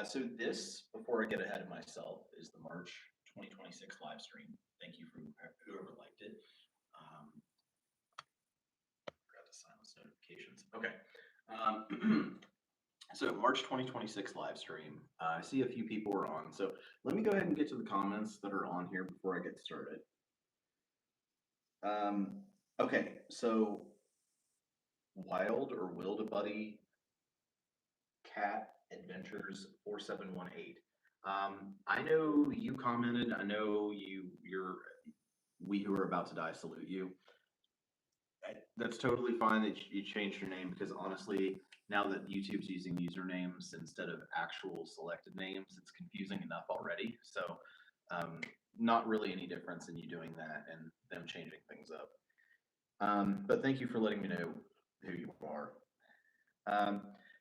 So this, before I get ahead of myself, is the March 2026 live stream. Thank you for whoever liked it. Forgot to silence notifications. Okay. So March 2026 live stream. I see a few people are on. So let me go ahead and get to the comments that are on here before I get started. Okay, so Wild or Wildabuddy Cat Adventures 4718. I know you commented. I know you're we who are about to die salute you. That's totally fine that you changed your name because honestly, now that YouTube's using usernames instead of actual selected names, it's confusing enough already. So, not really any difference in you doing that and them changing things up. But thank you for letting me know who you are.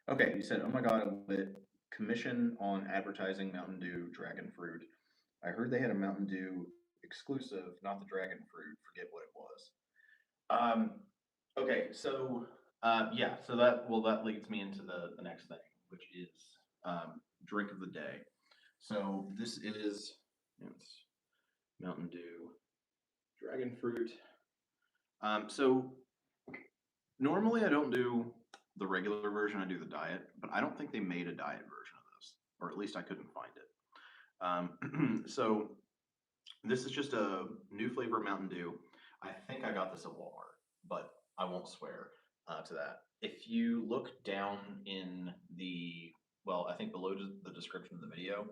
Okay, you said, oh my God, with commission on advertising Mountain Dew Dragon Fruit. I heard they had a Mountain Dew exclusive, not the Dragon Fruit. Forget what it was. Okay, so yeah, so that leads me into the next thing, which is drink of the day. So this is it's Mountain Dew Dragon Fruit. So normally I don't do the regular version, I do the diet, but I don't think they made a diet version of this, or at least I couldn't find it. So this is just a new flavor of Mountain Dew. I think I got this at Walmart, but I won't swear to that. If you look down in I think below the description of the video,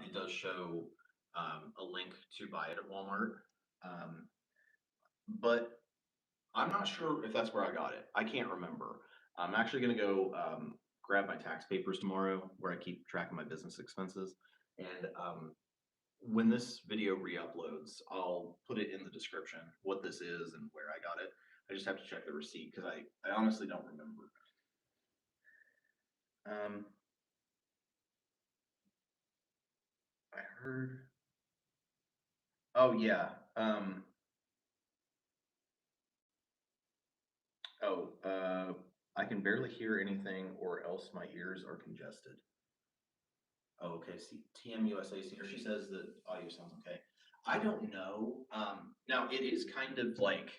it does show a link to buy it at Walmart. But I'm not sure if that's where I got it. I can't remember. I'm actually going to go grab my tax papers tomorrow where I keep track of my business expenses. And when this video re-uploads, I'll put it in the description what this is and where I got it. I just have to check the receipt because I honestly don't remember. I heard. Oh yeah. I can barely hear anything, or else my ears are congested. Oh, okay. See, TMUSA here. She says that audio sounds okay. I don't know. Now it is kind of like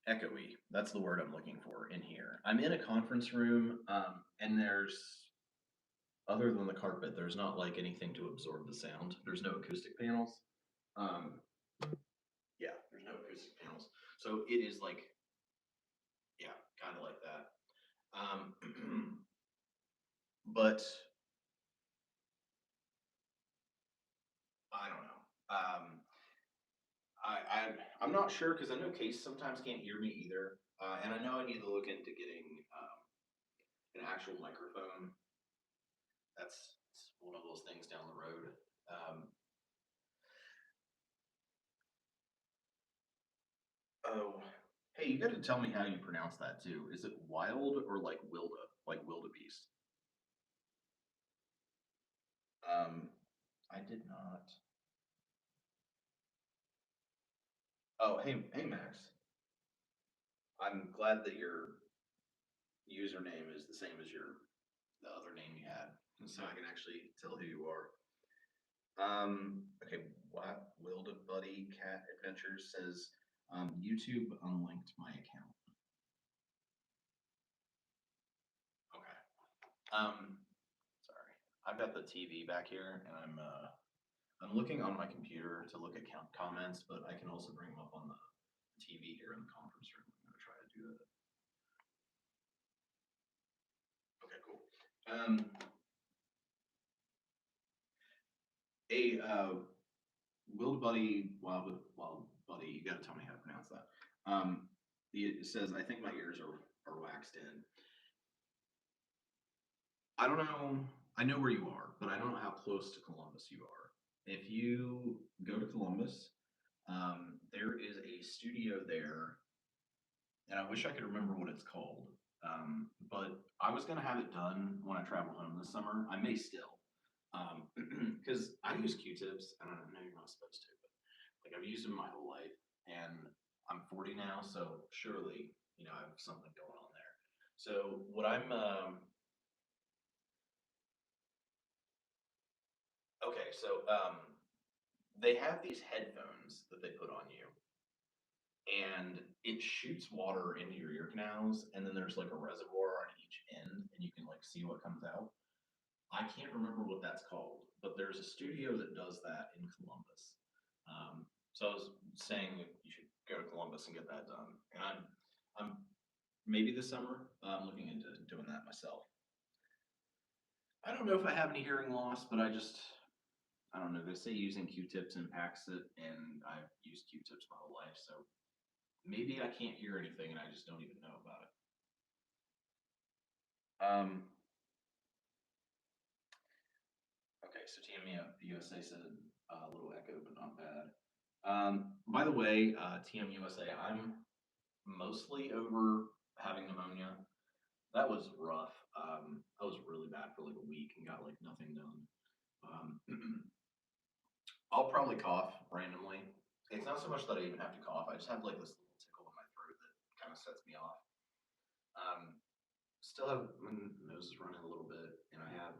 echoey. That's the word I'm looking for in here. I'm in a conference room, and there's, other than the carpet, there's not like anything to absorb the sound. There's no acoustic panels. Yeah, there's no acoustic panels. So it is like, yeah, kind of like that. But I don't know. I'm not sure because I know Case sometimes can't hear me either, and I know I need to look into getting an actual microphone. That's one of those things down the road. Oh, hey, you got to tell me how you pronounce that too. Is it wild or like wildebeest? I did not. Oh, hey, Max. I'm glad that your username is the same as the other name you had, so I can actually tell who you are. Okay, what Buddy Cat Adventures says YouTube unlinked my account. Okay. Sorry, I've got the TV back here, and I'm looking on my computer to look at comments, but I can also bring them up on the TV here in the conference room. I'm gonna try to do that. Okay, cool. Hey, Wild Buddy, you got to tell me how to pronounce that. It says, I think my ears are waxed in. I don't know. I know where you are, but I don't know how close to Columbus you are. If you go to Columbus, there is a studio there, and I wish I could remember what it's called. But I was gonna have it done when I travel home this summer. I may still, because I use Q-tips, and I know you're not supposed to, but like I've used them my whole life, and I'm 40 now, so surely I have something going on there. So what I'm Okay, so they have these headphones that they put on you, and it shoots water into your ear canals, and then there's like a reservoir on each end, and you can like see what comes out. I can't remember what that's called, but there's a studio that does that in Columbus. So I was saying that you should go to Columbus and get that done. And I'm maybe this summer, I'm looking into doing that myself. I don't know if I have any hearing loss, but I don't know. They say using Q-tips impacts it, and I've used Q-tips my whole life, so maybe I can't hear anything and I just don't even know about it. Okay, so TM USA said a little echo, but not bad. By the way, TM USA, I'm mostly over having pneumonia. That was rough. I was really bad for like a week and got like nothing done. I'll probably cough randomly. It's not so much that I even have to cough. I just have like this little tickle in my throat that kind of sets me off. Still have my nose is running a little bit, and I have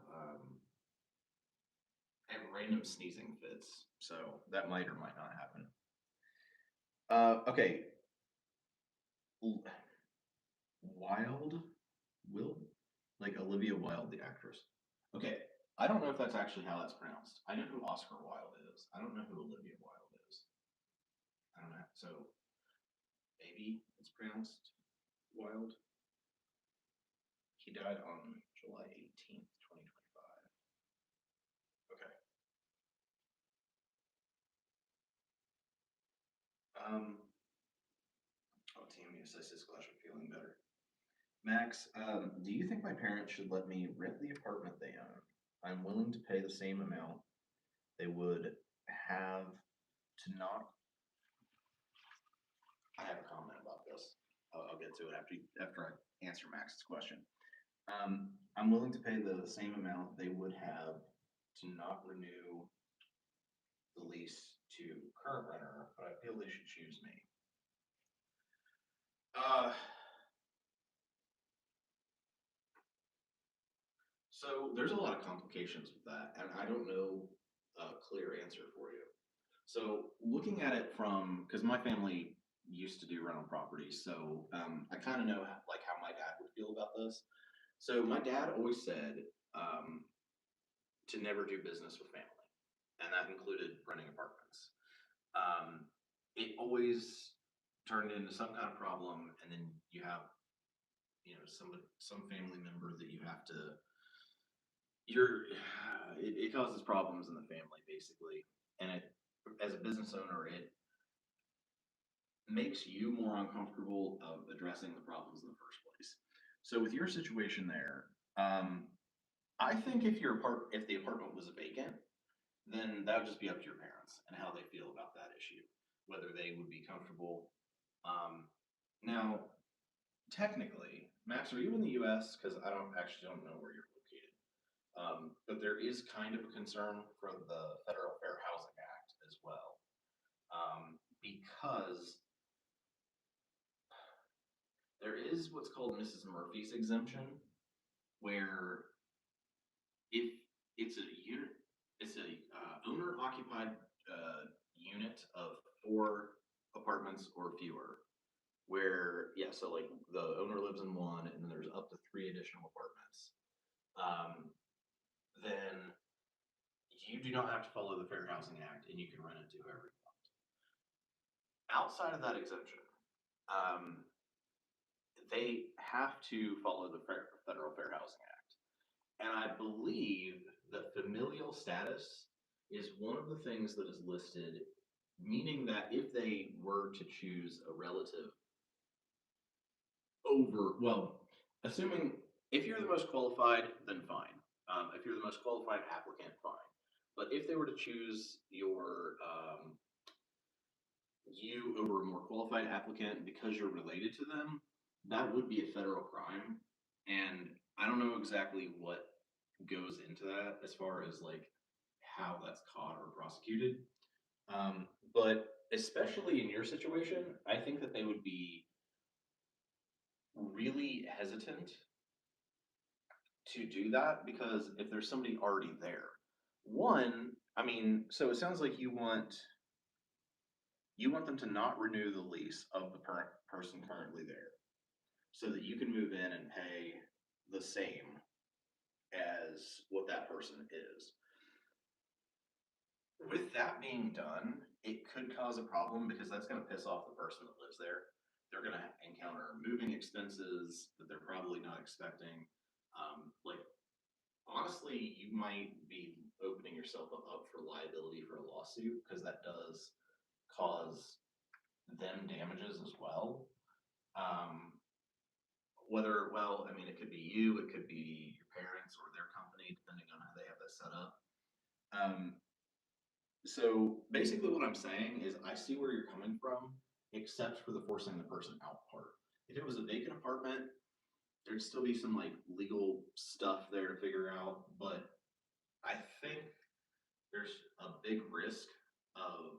random sneezing fits, so that might or might not happen. Okay. Will, like Olivia Wilde, the actress. Okay, I don't know if that's actually how that's pronounced. I know who Oscar Wilde is. I don't know who Olivia Wilde is. I don't know. So maybe it's pronounced Wilde. He died on July 18th, 2025. Okay. Oh, Team USA says Clash of feeling better. Max, do you think my parents should let me rent the apartment they own? I'm willing to pay the same amount they would have to not. I have a comment about this. I'll get to it after I answer Max's question. I'm willing to pay the same amount they would have to not renew the lease to current renter, but I feel they should choose me. So there's a lot of complications with that, and I don't know a clear answer for you. So looking at it from, because my family used to do rental properties, so I kind of know like how my dad would feel about this. So my dad always said to never do business with family, and that included renting apartments. It always turned into some kind of problem, and then you have, some family member that you have to. It causes problems in the family basically, and as a business owner, it makes you more uncomfortable of addressing the problems in the first place. So with your situation there, I think if the apartment was vacant, then that would just be up to your parents and how they feel about that issue, whether they would be comfortable. Now, technically, Max, are you in the U.S.? Because I don't know where you're located. But there is kind of a concern for the Federal Fair Housing Act as well, because there is what's called Mrs. Murphy's exemption, where if it's a unit, it's a owner-occupied unit of 4 apartments or fewer, where so like the owner lives in one, and then there's up to 3 additional apartments. Then you do not have to follow the Fair Housing Act, and you can rent it to whoever you want. Outside of that exemption, they have to follow the Federal Fair Housing Act. And I believe that familial status is one of the things that is listed, meaning that if they were to choose a relative assuming if you're the most qualified, then fine. If you're the most qualified applicant, fine. But if they were to choose you over a more qualified applicant because you're related to them, that would be a federal crime. And I don't know exactly what goes into that as far as like how that's caught or prosecuted. But especially in your situation, I think that they would be really hesitant to do that, because if there's somebody already there, one, I mean, so it sounds like you want them to not renew the lease of the person currently there, so that you can move in and pay the same as what that person is. With that being done, it could cause a problem because that's going to piss off the person that lives there. They're going to encounter moving expenses that they're probably not expecting. Like, honestly, you might be opening yourself up for liability for a lawsuit because that does cause them damages as well. Um, well, I mean, it could be you, it could be your parents or their company, depending on how they have that set up. Um, So basically, what I'm saying is, I see where you're coming from, except for the forcing the person out part. If it was a vacant apartment, there'd still be some like legal stuff there to figure out, but I think there's a big risk of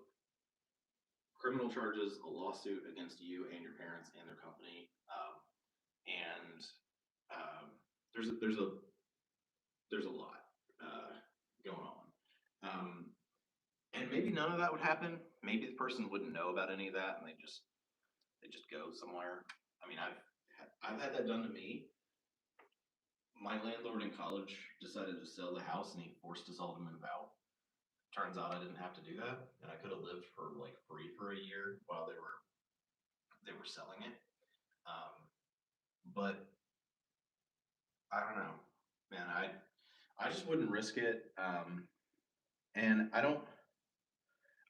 criminal charges, a lawsuit against you and your parents and their company, and um, there's a lot going on. Um, and maybe none of that would happen. Maybe the person wouldn't know about any of that, and they just go somewhere. I mean, I've had that done to me. My landlord in college decided to sell the house, and he forced us all to move out. Turns out I didn't have to do that, and I could have lived for like free for a year while they were selling it. But I don't know, man. I just wouldn't risk it. And I don't.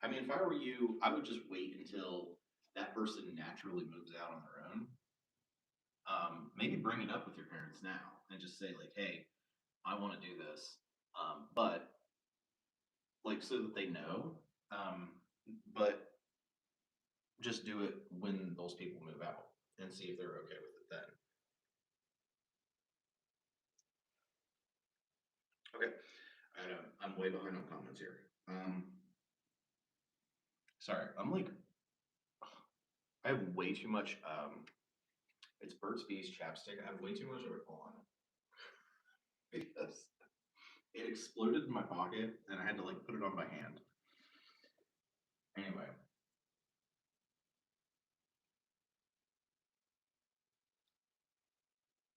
I mean, if I were you, I would just wait until that person naturally moves out on their own. Maybe bring it up with your parents now and just say like, "Hey, I want to do this," but like so that they know. Um, but just do it when those people move out and see if they're okay with it then. Okay, I'm way behind on comments here. Sorry, I'm like I have way too much. It's Burt's Bees chapstick. I have way too much of it on because it exploded in my pocket and I had to like put it on by hand. Anyway,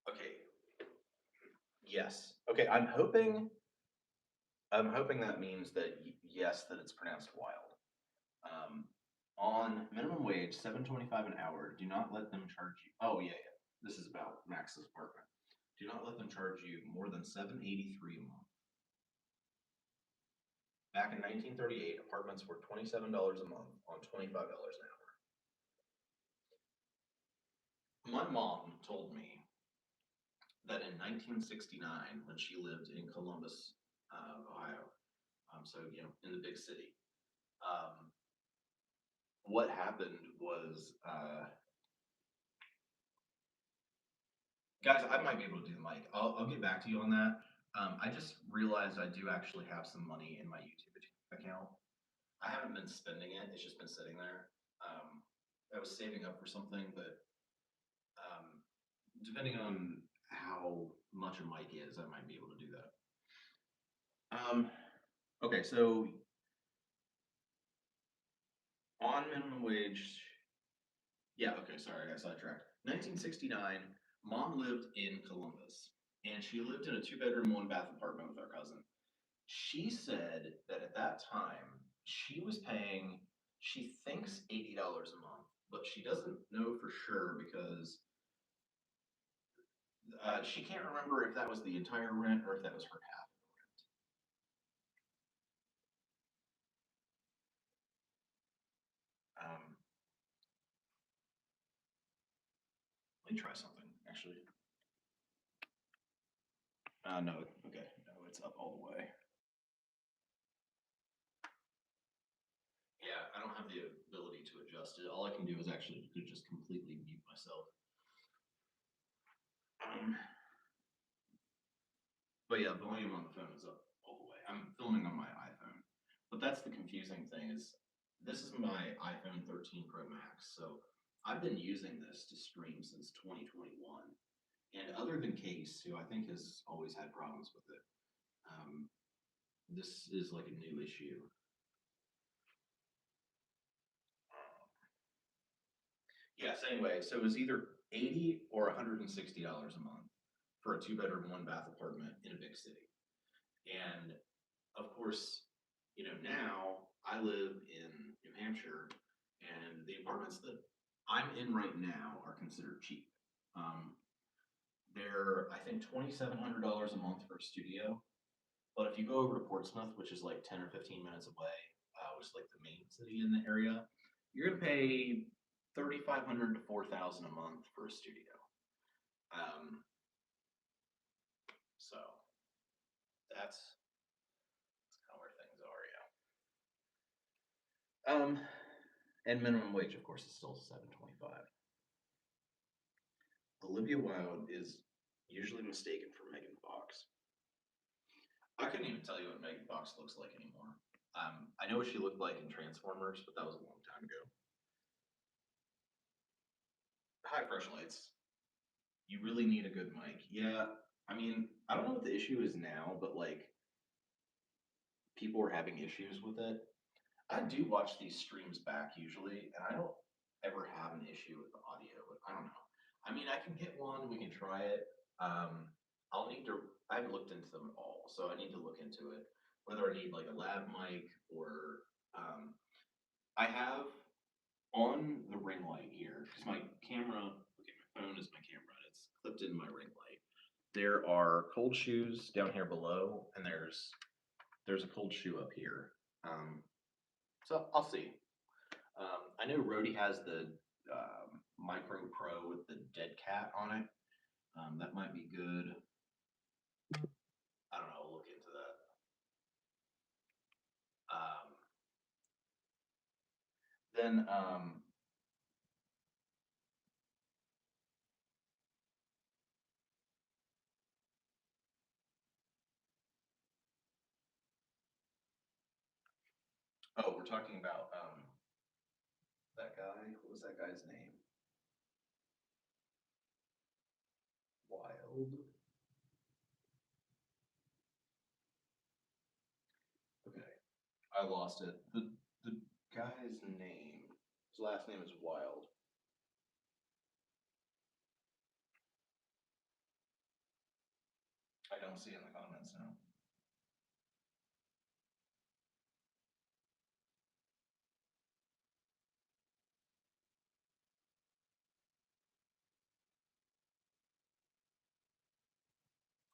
okay, yes, okay. I'm hoping that means that yes, that it's pronounced wild. Um, on minimum wage, 7.25 an hour. Do not let them charge you. Oh yeah, yeah. This is about Max's apartment. Do not let them charge you more than 783 a month. Back in 1938, apartments were $27 a month on $25 an hour. My mom told me that in 1969, when she lived in Columbus, Ohio, so in the big city, um, what happened was, guys, I might be able to do the mic. I'll get back to you on that. I just realized I do actually have some money in my YouTube account. I haven't been spending it; it's just been sitting there. I was saving up for something, but depending on how much a mic is, I might be able to do that. Okay, so on minimum wage, yeah, okay, sorry, I sidetracked. 1969, mom lived in Columbus, and she lived in a two-bedroom, one-bath apartment with our cousin. She said that at that time, she was paying, she thinks $80 a month, but she doesn't know for sure because she can't remember if that was the entire rent or if that was her half. Um, Let me try something, actually. No, okay, no, it's up all the way. Yeah, I don't have the ability to adjust it. All I can do is actually just completely mute myself. Um, but yeah, volume on the phone is up all the way. I'm filming on my iPhone, but that's the confusing thing is this is my iPhone 13 Pro Max, so I've been using this to stream since 2021. And other than Case, who I think has always had problems with it, um, This is like a new issue. Yes, anyway, so it's either 80 or $160 a month for a 2-bedroom, 1-bath apartment in a big city. And of course, now I live in New Hampshire, and the apartments that I'm in right now are considered cheap. Um, they're, I think, $2,700 a month for a studio. But if you go over to Portsmouth, which is like 10 or 15 minutes away, which is like the main city in the area, you're gonna pay 3,500 to 4,000 a month for a studio. Um, so that's kind of where things are, yeah. And minimum wage, of course, is still $7.25. Olivia Wilde is usually mistaken for Megan Fox. I couldn't even tell you what Megan Fox looks like anymore. I know what she looked like in Transformers, but that was a long time ago. High pressure lights. You really need a good mic. Yeah, I mean, I don't know what the issue is now, but like people are having issues with it. I do watch these streams back usually, and I don't ever have an issue with the audio, but I don't know. I mean, I can get one, we can try it. I'll need to, I haven't looked into them at all, so I need to look into it. Whether I need like a lav mic or, I have on the ring light here, because my camera, okay, my phone is my camera, and it's clipped in my ring light. There are cold shoes down here below, and there's a cold shoe up here. So I'll see. I know Rody has the Micro Pro with the dead cat on it. That might be good. I don't know. I'll look into that. Then oh, we're talking about that guy. What was that guy's name? Wild. Okay, I lost it. The guy's name. His last name is Wild. I don't see it in the comments now.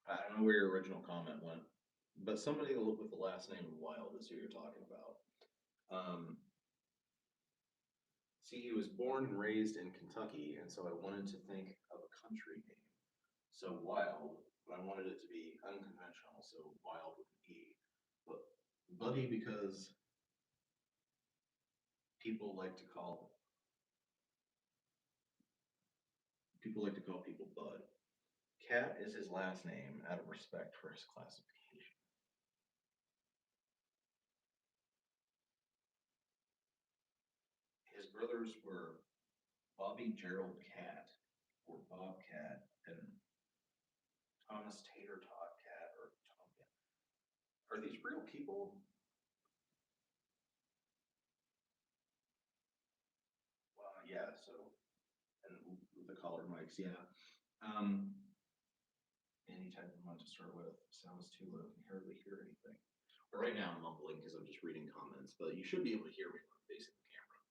I don't know where your original comment went, but somebody with the last name of Wild is who you're talking about. See, he was born and raised in Kentucky, and so I wanted to think of a country name. So Wild, but I wanted it to be unconventional, so Wild with an E. But Buddy, because people like to call people Bud. Cat is his last name out of respect for his classification. His brothers were Bobby Gerald Cat, or Bobcat, and Thomas Tater Tot Cat, or Tomcat. Are these real people? Yeah, so, and the collar mics, yeah. Any type of amount to start with. Sounds too low, can hardly hear anything. But right now I'm mumbling because I'm just reading comments, but you should be able to hear me when I'm facing the camera.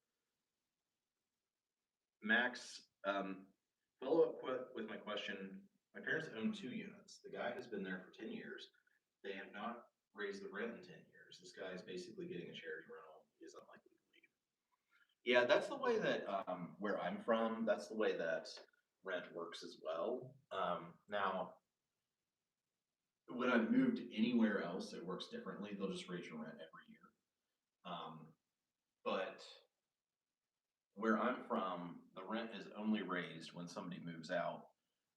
Max, follow up with my question. My parents own 2 units. The guy has been there for 10 years. They have not raised the rent in 10 years. This guy is basically getting a charity rental. He is unlikely to leave. Yeah, that's the way that where I'm from, that's the way that rent works as well. Now, when I've moved anywhere else, it works differently. They'll just raise your rent every year. But where I'm from, the rent is only raised when somebody moves out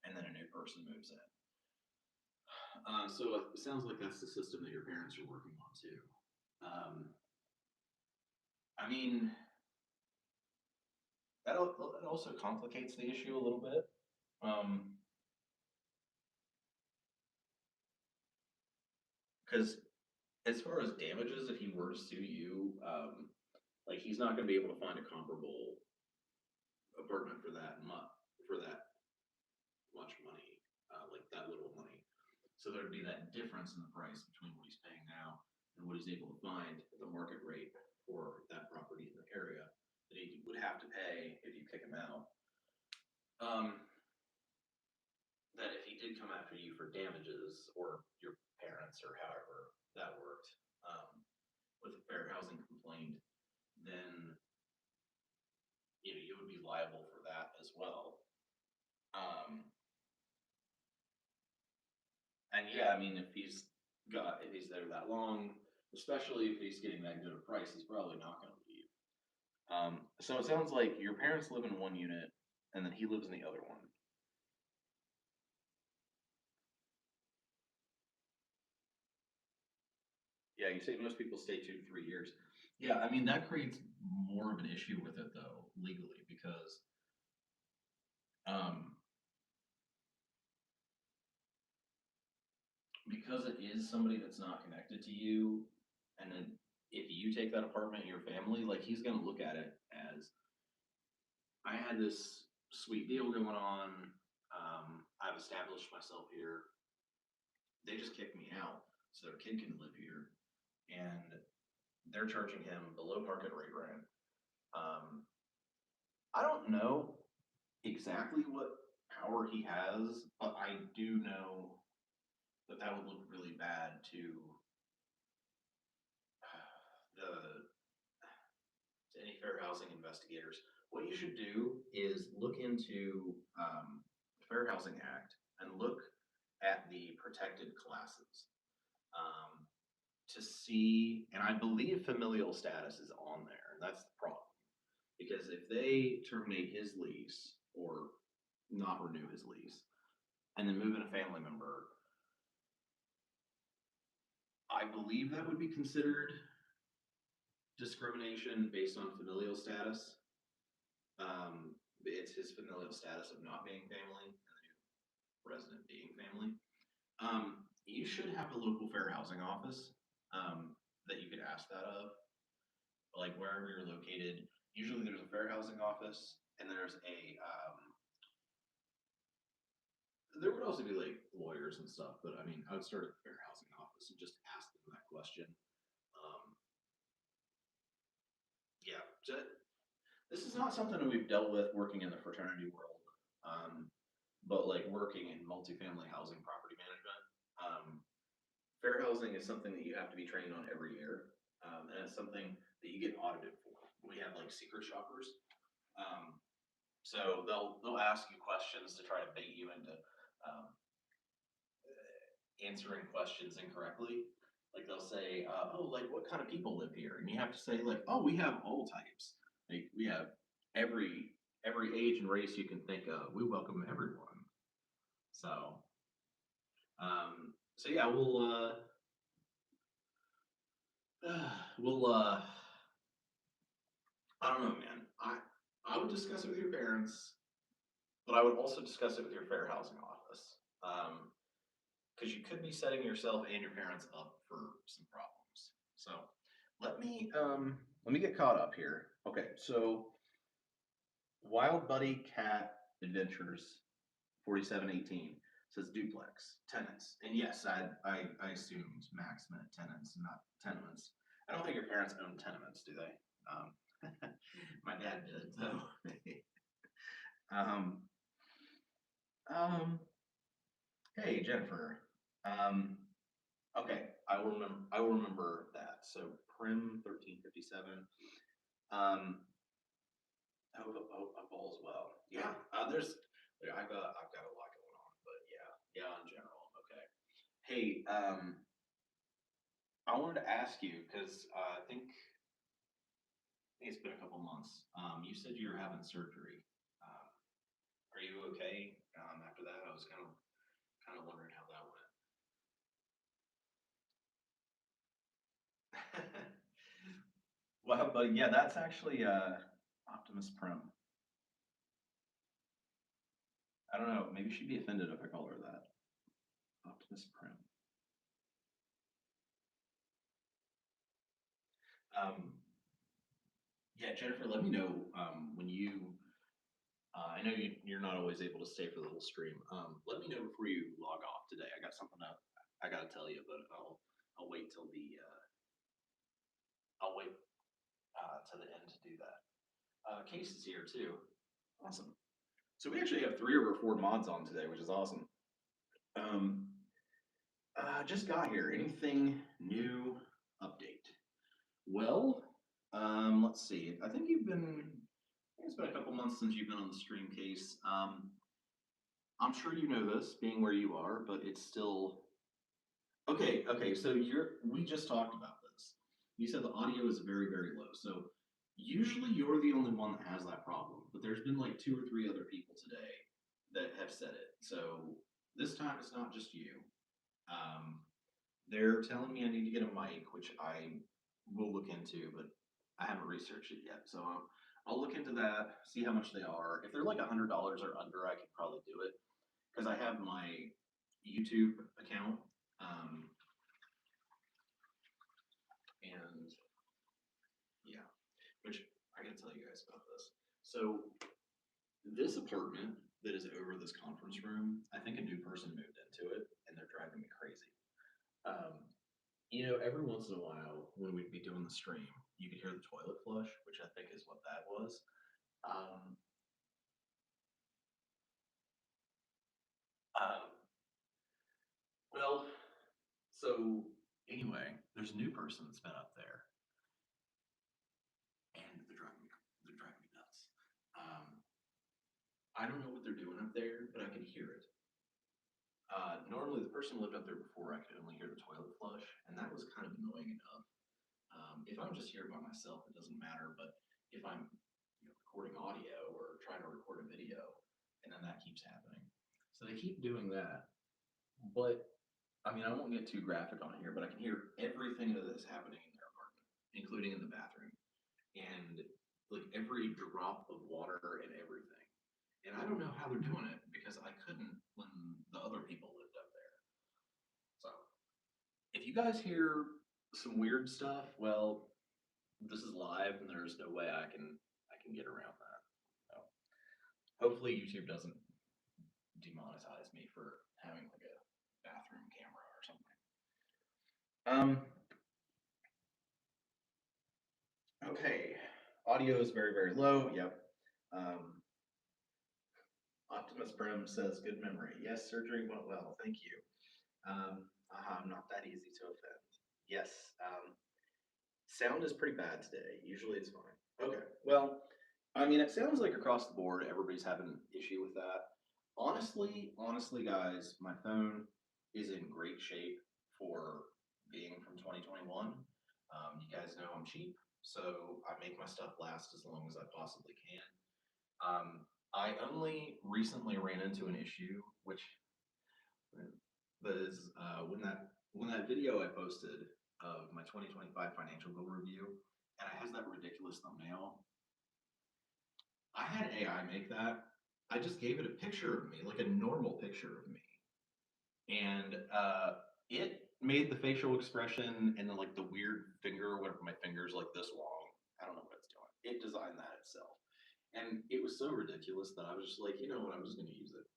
and then a new person moves in. So it sounds like that's the system that your parents are working on too. I mean, that also complicates the issue a little bit. Because As far as damages, if he were to sue you, like he's not going to be able to find a comparable apartment for that much money, like that little money. So there'd be that difference in the price between what he's paying now and what he's able to find at the market rate for that property in the area that he would have to pay if you kick him out. That if he did come after you for damages, or your parents, or however that worked, with a fair housing complaint, then you would be liable for that as well. And yeah, I mean, if he's there that long, especially if he's getting that good a price, he's probably not going to leave. So it sounds like your parents live in one unit, and then he lives in the other one. Yeah, you say most people stay 2 to 3 years. Yeah, I mean that creates more of an issue with it though, legally, um, because it is somebody that's not connected to you, and then if you take that apartment in your family, like he's gonna look at it as, I had this sweet deal going on. I've established myself here. They just kicked me out, so their kid can live here, and they're charging him below market rate rent. Um, I don't know exactly what power he has, but I do know that that would look really bad to the to any fair housing investigators. What you should do is look into the Fair Housing Act and look at the protected classes, to see, and I believe familial status is on there, and that's the problem. Because if they terminate his lease or not renew his lease and then move in a family member, I believe that would be considered discrimination based on familial status. It's his familial status of not being family and the new resident being family. You should have a local fair housing office, that you could ask that of, like wherever you're located. Usually there's a fair housing office, and there would also be like lawyers and stuff, but I mean, I would start at the fair housing office and just ask them that question. Um, yeah, this is not something that we've dealt with working in the fraternity world, but like working in multifamily housing property management. Fair housing is something that you have to be trained on every year, and it's something that you get audited for. We have like secret shoppers, so they'll ask you questions to try to bait you into um, answering questions incorrectly. Like they'll say, "Oh, like what kind of people live here?" And you have to say, like, "Oh, we have all types. Like we have every age and race you can think of. We welcome everyone." So, so yeah, we'll I don't know, man. I would discuss it with your parents, but I would also discuss it with your fair housing office. Because you could be setting yourself and your parents up for some problems. So let me get caught up here. Okay, so Wild Buddy Cat Adventures 4718 says duplex tenants, and yes, I assumed Max meant tenants, not tenements. I don't think your parents own tenements, do they? My dad did. So, um, um, hey Jennifer. Um, okay, I will remember. I will remember that. So Prim 1357. Um, ball as well. Yeah. I've got a lot going on, but yeah. In general, okay. Hey, I wanted to ask you because I think it's been a couple months. You said you were having surgery. Um, are you okay? After that, I was kind of wondering how that went. Well, but yeah, that's actually Optimus Prim. I don't know. Maybe she'd be offended if I call her that. Optimus Prim. Um, yeah, Jennifer, let me know when you. I know you're not always able to stay for the whole stream. Let me know before you log off today. I got something up. I got to tell you, but I'll wait till the I'll wait to the end to do that. Case is here too. Awesome. So we actually have 3 over 4 mods on today, which is awesome. Um, just got here. Anything new? Update. Well, let's see. I think it's been a couple months since you've been on the stream, Case. I'm sure you know this, being where you are, but it's still okay. Okay, so we just talked about this. You said the audio is very, very low. So usually you're the only one that has that problem, but there's been like 2 or 3 other people today that have said it. So this time it's not just you. Um, they're telling me I need to get a mic, which I will look into, but I haven't researched it yet. So I'll look into that, see how much they are. If they're like $100 or under, I could probably do it because I have my YouTube account. And yeah, which I gotta tell you guys about this. So this apartment that is over this conference room, I think a new person moved into it and they're driving me crazy. Um, every once in a while when we'd be doing the stream, you could hear the toilet flush, which I think is what that was. Um, um, well, so anyway, there's a new person that's been up there, and they're driving me nuts. I don't know what they're doing up there, but I can hear it. Normally, the person lived up there before. I could only hear the toilet flush, and that was kind of annoying enough. If I'm just here by myself, it doesn't matter. But if I'm recording audio or trying to record a video, and then that keeps happening, so they keep doing that. But I mean, I won't get too graphic on here, but I can hear everything that is happening in their apartment, including in the bathroom, and like every drop of water and everything. And I don't know how they're doing it because I couldn't when the other people lived up there. So if you guys hear some weird stuff, well, this is live and there's no way I can get around that. So hopefully YouTube doesn't demonetize me for having like a bathroom camera or something. Okay. Audio is very, very low. Yep. Um, Optimus Prim says, good memory. Yes, surgery went well. Thank you. I'm not that easy to offend. Yes. Sound is pretty bad today. Usually it's fine. Okay. Well, I mean, it sounds like across the board, everybody's having an issue with that. Honestly, guys, my phone is in great shape for being from 2021. You guys know I'm cheap, so I make my stuff last as long as I possibly can. I only recently ran into an issue, which was when that video I posted of my 2025 financial goal review, and it has that ridiculous thumbnail. I had AI make that. I just gave it a picture of me, like a normal picture of me, and it made the facial expression and then like the weird finger, whatever my finger's like this long. I don't know what it's doing. It designed that itself, and it was so ridiculous that I was just like, you know what, I'm just going to use it.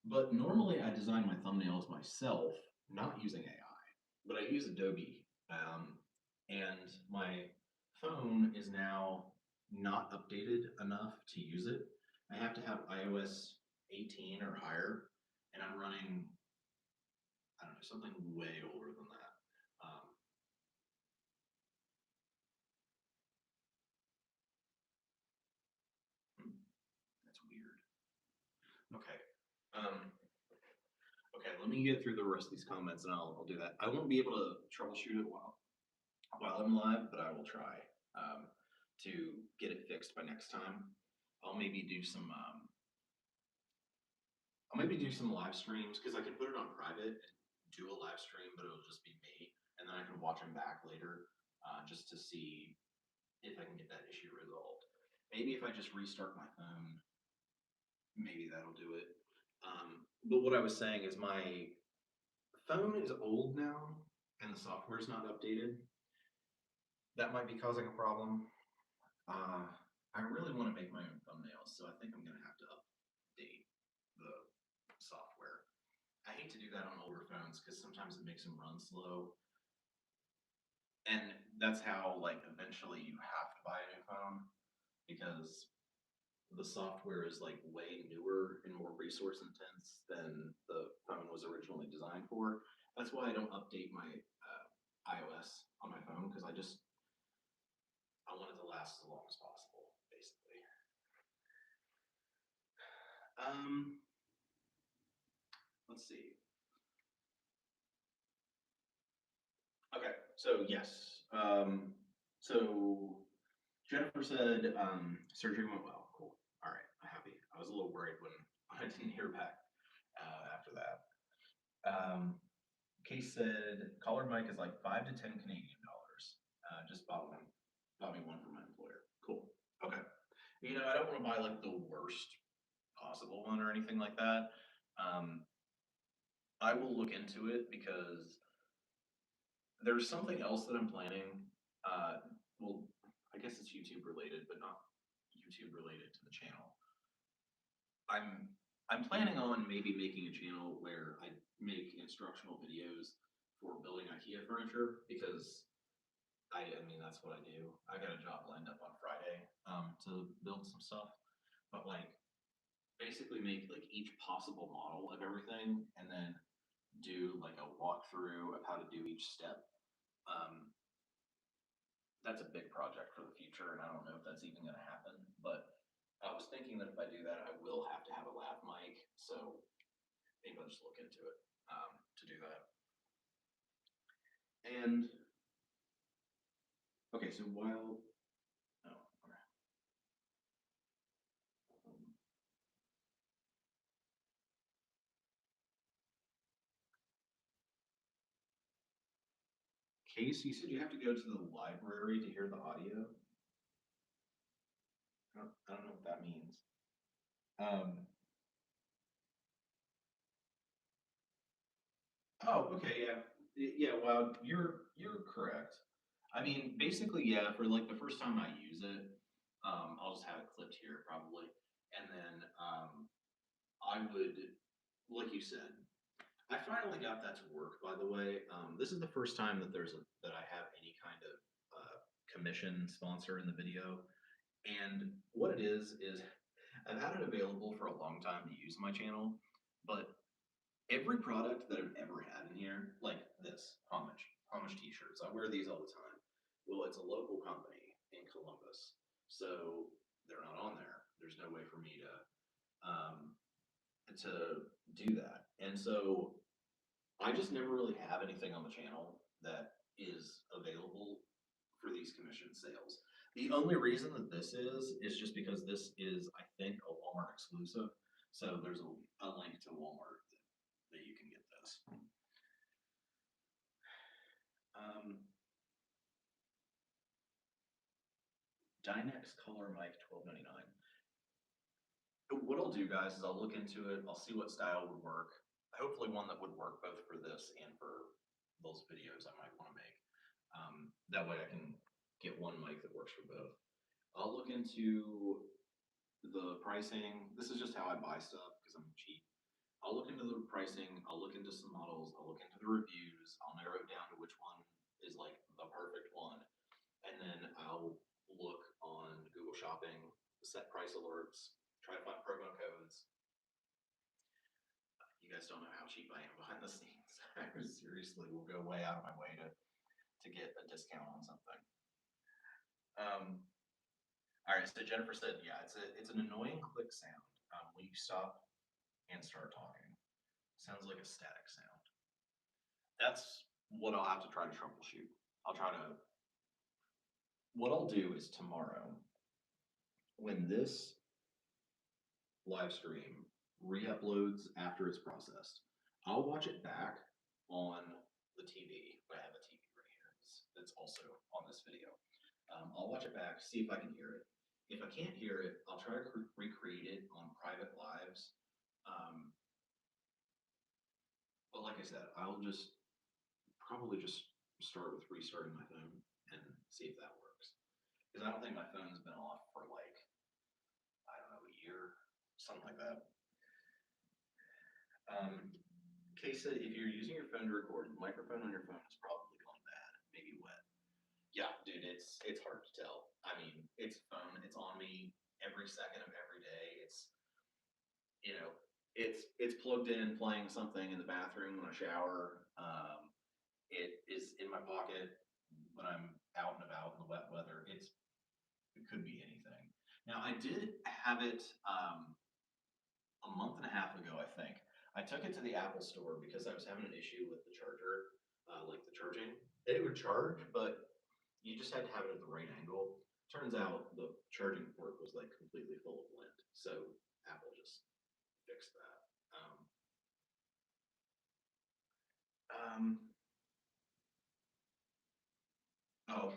But normally I design my thumbnails myself, not using AI, but I use Adobe. And my phone is now not updated enough to use it. I have to have iOS 18 or higher, and I'm running, I don't know, something way older than that. That's weird. Okay. Um, okay, let me get through the rest of these comments and I'll do that. I won't be able to troubleshoot it while I'm live, but I will try to get it fixed by next time. I'll maybe do some live streams because I can put it on private and do a live stream, but it'll just be me, and then I can watch them back later just to see if I can get that issue resolved. Maybe if I just restart my phone, maybe that'll do it. But what I was saying is my phone is old now and the software is not updated. that might be causing a problem. I really want to make my own thumbnails, so I think I'm gonna have to update the software. I hate to do that on older phones because sometimes it makes them run slow, and that's how like eventually you have to buy a new phone because the software is like way newer and more resource intense than the phone was originally designed for. That's why I don't update my iOS on my phone because I want it to last as long as possible, basically. Um, let's see. Okay, so yes. So Jennifer said surgery went well. Cool. All right, I'm happy. I was a little worried when I didn't hear back after that. Case said collar mic is like 5 to 10 Canadian dollars. Just bought me one from my employer. Cool. Okay. You know, I don't want to buy like the worst possible one or anything like that. Um, I will look into it because there's something else that I'm planning. Well, I guess it's YouTube related, but not YouTube related to the channel. I'm I'm planning on maybe making a channel where I make instructional videos for building IKEA furniture because I mean that's what I do. I got a job lined up on Friday to build some stuff, but like basically make like each possible model of everything and then do like a walkthrough of how to do each step. Um, that's a big project for the future, and I don't know if that's even going to happen. But I was thinking that if I do that, I will have to have a lav mic, so maybe I'll just look into it to do that. And okay, so while oh, okay. Um, Case, you said you have to go to the library to hear the audio. I don't know what that means. Um, oh, okay, yeah, yeah. Well, you're correct. I mean, basically, yeah. For like the first time I use it, I'll just have it clipped here probably, and then I would, like you said, I finally got that to work. By the way, this is the first time that that I have any kind of commission sponsor in the video, and what it is I've had it available for a long time to use my channel, but every product that I've ever had in here, like this homage t-shirts, I wear these all the time. Well, it's a local company in Columbus, so they're not on there. There's no way for me um, to do that, and so I just never really have anything on the channel that is available for these commission sales. The only reason that this is just because this is, I think, a Walmart exclusive. So there's a link to Walmart that you can get this. Um, Dynex Color Mic 12.99. What I'll do, guys, is I'll look into it. I'll see what style would work. Hopefully, one that would work both for this and for those videos I might want to make. That way, I can get one mic that works for both. I'll look into the pricing. This is just how I buy stuff because I'm cheap. I'll look into the pricing. I'll look into some models. I'll look into the reviews. I'll narrow it down to which one is like the perfect one, and then I'll look on Google Shopping, set price alerts, try to find promo codes. You guys don't know how cheap I am behind the scenes. I seriously will go way out of my way to get a discount on something. All right, so Jennifer said, yeah, it's an annoying click sound when you stop and start talking. Sounds like a static sound. That's what I'll have to try to troubleshoot. I'll try to. What I'll do is tomorrow, when this live stream re-uploads after it's processed, I'll watch it back on the TV. I have a TV right here. That's also on this video. I'll watch it back, see if I can hear it. If I can't hear it, I'll try to recreate it on private lives. But like I said, I'll just probably just start with restarting my phone and see if that works. Because I don't think my phone's been off for like, I don't know, a year, something like that. Kay said if you're using your phone to record, the microphone on your phone is probably going bad, maybe wet. Yeah, dude, it's hard to tell. I mean, it's a phone, it's on me every second of every day. You know, it's plugged in playing something in the bathroom when I shower. It is in my pocket when I'm out and about in the wet weather. It could be anything. Now I did have it a month and a half ago, I think. I took it to the Apple store because I was having an issue with the charger, like the charging. It would charge, but you just had to have it at the right angle. Turns out the charging port was like completely full of lint, so Apple just fixed that. Um, oh,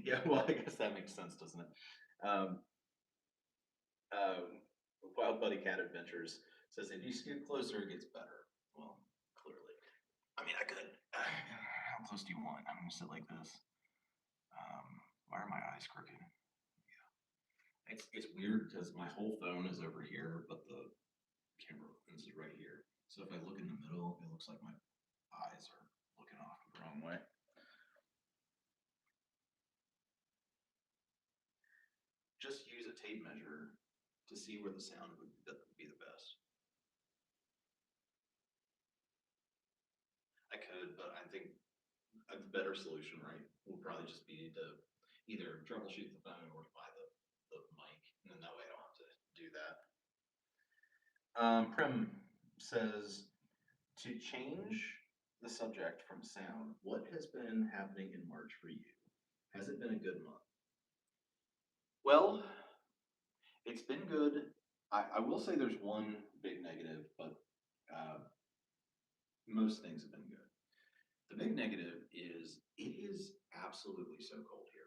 yeah. Well, I guess that makes sense, doesn't it? Um, um, Wild Buddy Cat Adventures says if you scoot closer, it gets better. Well, clearly. I mean, I could. How close do you want? I'm gonna sit like this. Why are my eyes crooked? Yeah, it's weird because my whole phone is over here, but the camera lens is right here. So if I look in the middle, it looks like my eyes are looking off the wrong way. Just use a tape measure to see where the sound would be the best. I could, but I think a better solution, right, will probably just be to either troubleshoot the phone or to buy the mic, and then that way I don't have to do that. Prim says to change the subject from sound, what has been happening in March for you? Has it been a good month? Well, it's been good. I will say there's one big negative, but uh, most things have been good. The big negative is it is absolutely so cold here.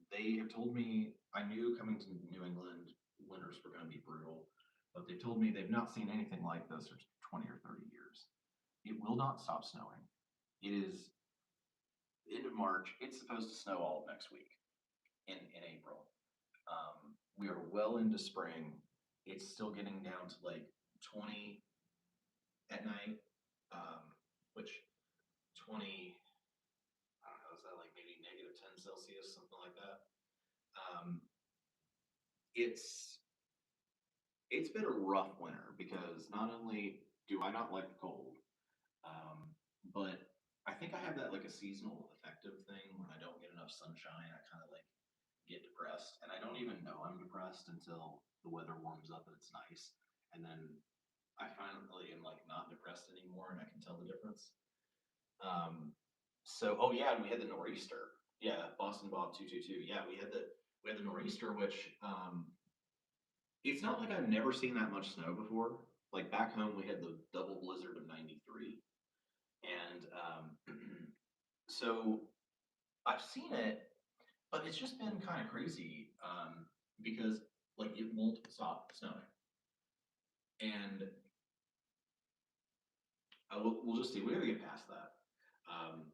They have told me I knew coming to New England winters were going to be brutal, but they've told me they've not seen anything like this for 20 or 30 years. It will not stop snowing. It is end of March. It's supposed to snow all of next week in April. We are well into spring. It's still getting down to like 20 at night, which 20, I don't know, is that like maybe negative 10 Celsius, something like that? Um, it's it's been a rough winter because not only do I not like the cold, but I think I have that like a seasonal affective thing when I don't get enough sunshine. I kind of like get depressed, and I don't even know I'm depressed until the weather warms up and it's nice, and then I finally am like not depressed anymore, and I can tell the difference. So oh yeah, and we had the nor'easter. Yeah, Boston Bob 222. Yeah, we had the nor'easter, which it's not like I've never seen that much snow before. Like back home, we had the double blizzard of '93, and so I've seen it, but it's just been kind of crazy because like it won't stop snowing, and we'll just see. We gotta get past that. Um,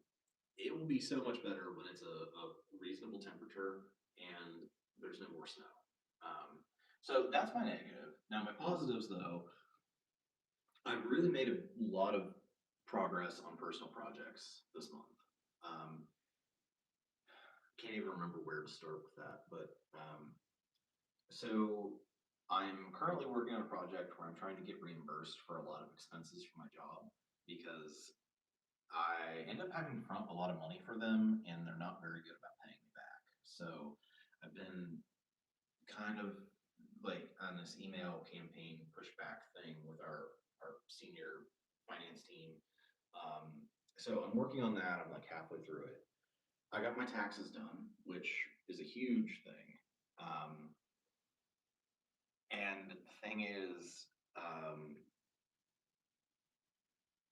it will be so much better when it's a reasonable temperature and there's no more snow. So that's my negative. Now my positives, though, I've really made a lot of progress on personal projects this month. Um, can't even remember where to start with that, but so I'm currently working on a project where I'm trying to get reimbursed for a lot of expenses for my job because I end up having to front a lot of money for them, and they're not very good about paying me back. So I've been kind of like on this email campaign pushback thing with our senior finance team. So I'm working on that. I'm like halfway through it. I got my taxes done, which is a huge thing. Um, and the thing is,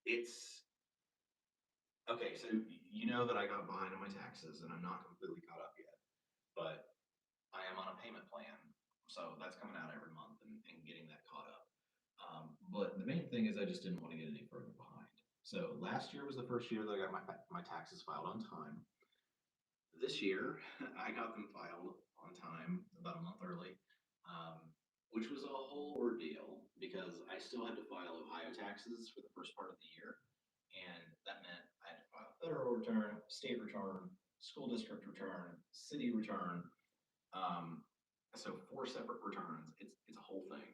it's okay. So you know that I got behind on my taxes, and I'm not completely caught up yet, but I am on a payment plan, so that's coming out every month and getting that caught up. But the main thing is I just didn't want to get any further behind. So last year was the first year that I got my taxes filed on time. This year, I got them filed on time, about a month early, um, which was a whole ordeal because I still had to file Ohio taxes for the first part of the year. And that meant I had to file federal return, state return, school district return, city return. Um, so four separate returns. It's a whole thing.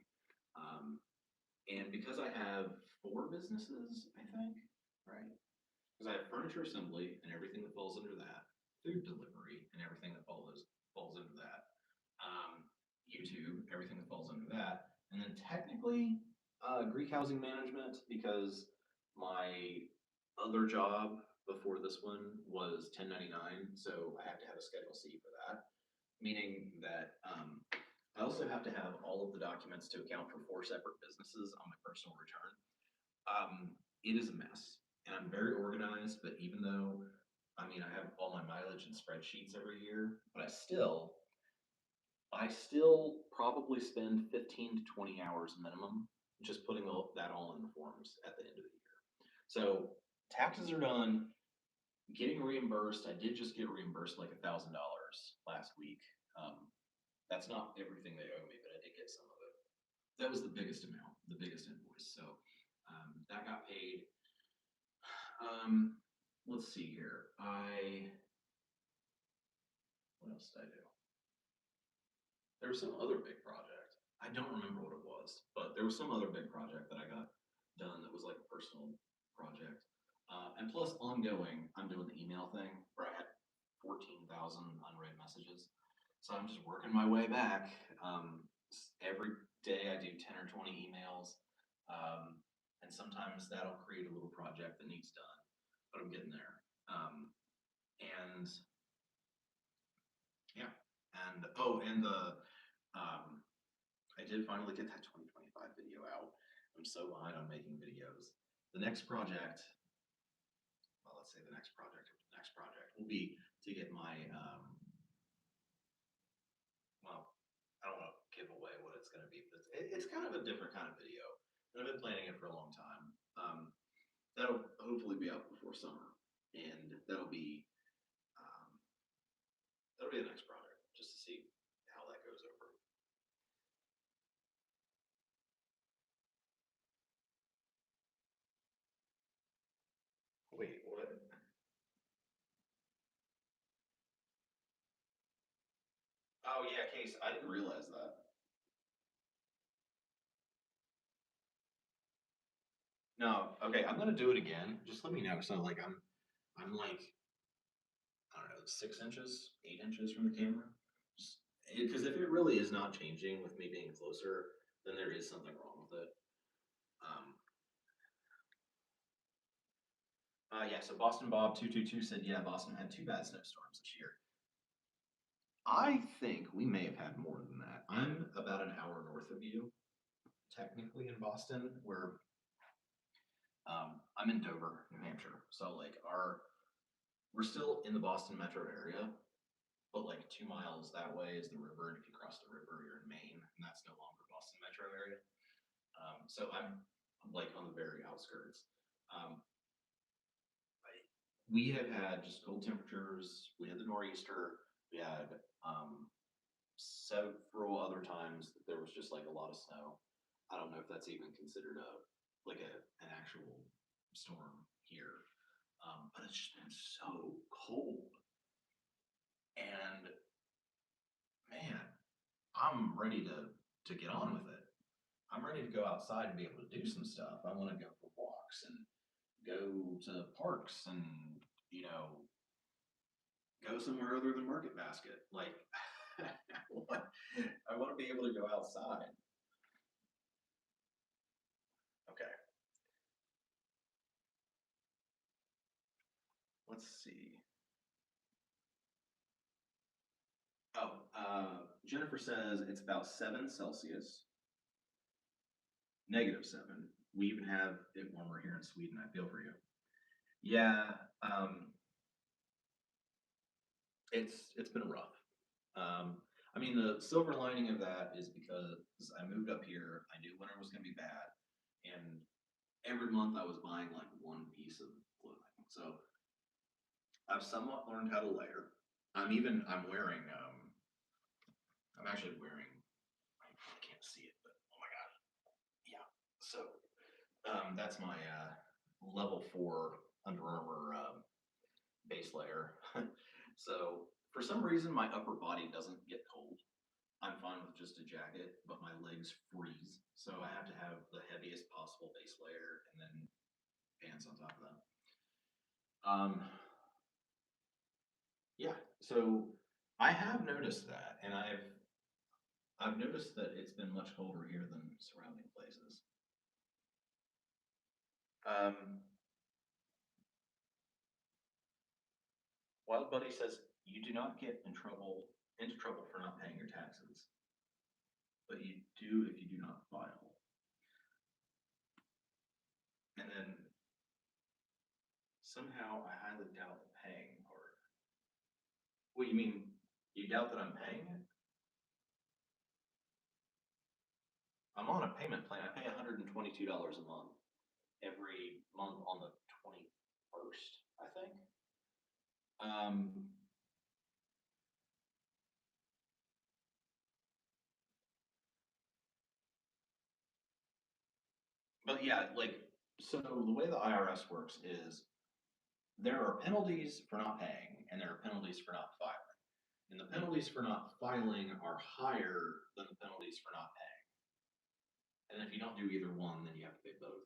Um, and because I have four businesses, I think, right? Because I have furniture assembly and everything that falls under that, food delivery and everything that falls under that, YouTube, everything that falls under that, and then technically Greek housing management because my other job before this one was 1099, so I have to have a Schedule C for that, meaning that I also have to have all of the documents to account for four separate businesses on my personal return. It is a mess, and I'm very organized. But even though, I mean, I have all my mileage and spreadsheets every year, but I still probably spend 15 to 20 hours minimum just putting that all in the forms at the end of the year. So taxes are done. Getting reimbursed, I did just get reimbursed like $1,000 last week. That's not everything they owe me, but I did get some of it. That was the biggest amount, the biggest invoice. So that got paid. Let's see here. What else did I do? There was some other big project. I don't remember what it was, but there was some other big project that I got done that was like a personal project. And plus, ongoing, I'm doing the email thing where I had 14,000 unread messages. So I'm just working my way back. Every day I do 10 or 20 emails. And sometimes that'll create a little project that needs done, but I'm getting there. And yeah, and oh, and I did finally get that 2025 video out. I'm so behind on making videos. The next project, well, let's say the next project will be to get my, well, I don't want to give away what it's going to be, but it's kind of a different kind of video. And I've been planning it for a long time. That'll hopefully be out before summer, and um, that'll be the next project, just to see how that goes over. Wait, what? Oh yeah, Case, I didn't realize that. No, okay, I'm gonna do it again. Just let me know. So like I'm like, I don't know, 6 inches, 8 inches from the camera. Just because if it really is not changing with me being closer, then there is something wrong with it. Um, yeah. So Boston Bob 222 said, yeah, Boston had two bad snowstorms this year. I think we may have had more than that. I'm about an hour north of you, technically in Boston, where I'm in Dover, New Hampshire. So like we're still in the Boston metro area, but like 2 miles that way is the river, and if you cross the river, you're in Maine, and that's no longer Boston metro area. So I'm like on the very outskirts. Um, we have had just cold temperatures. We had the nor'easter. We had several other times that there was just like a lot of snow. I don't know if that's even considered an actual storm here, but it's just been so cold. And man, I'm ready to get on with it. I'm ready to go outside and be able to do some stuff. I want to go for walks and go to parks and you know go somewhere other than Market Basket. Like I want to be able to go outside. Okay, let's see. Oh, Jennifer says it's about 7 Celsius, -7. We even have it warmer here in Sweden. I feel for you. Yeah, um, it's been rough. I mean, the silver lining of that is because I moved up here. I knew winter was going to be bad, and every month I was buying like one piece of clothing. So I've somewhat learned how to layer. I'm wearing, I'm actually wearing, I can't see it, but oh my God. Yeah. So, that's my, level 4 Under Armour, base layer. So for some reason, my upper body doesn't get cold. I'm fine with just a jacket, but my legs freeze. So I have to have the heaviest possible base layer and then pants on top of that. Yeah, so I have noticed that, and I've noticed that it's been much colder here than surrounding places. Um, Wild Buddy says you do not get into trouble for not paying your taxes, but you do if you do not file. And then somehow I highly doubt the paying part. What you mean? You doubt that I'm paying it? I'm on a payment plan. I pay $122 a month every month on the 21st, I think. Um, but yeah, like, so the way the IRS works is there are penalties for not paying and there are penalties for not filing. And the penalties for not filing are higher than the penalties for not paying. And if you don't do either one, then you have to pay both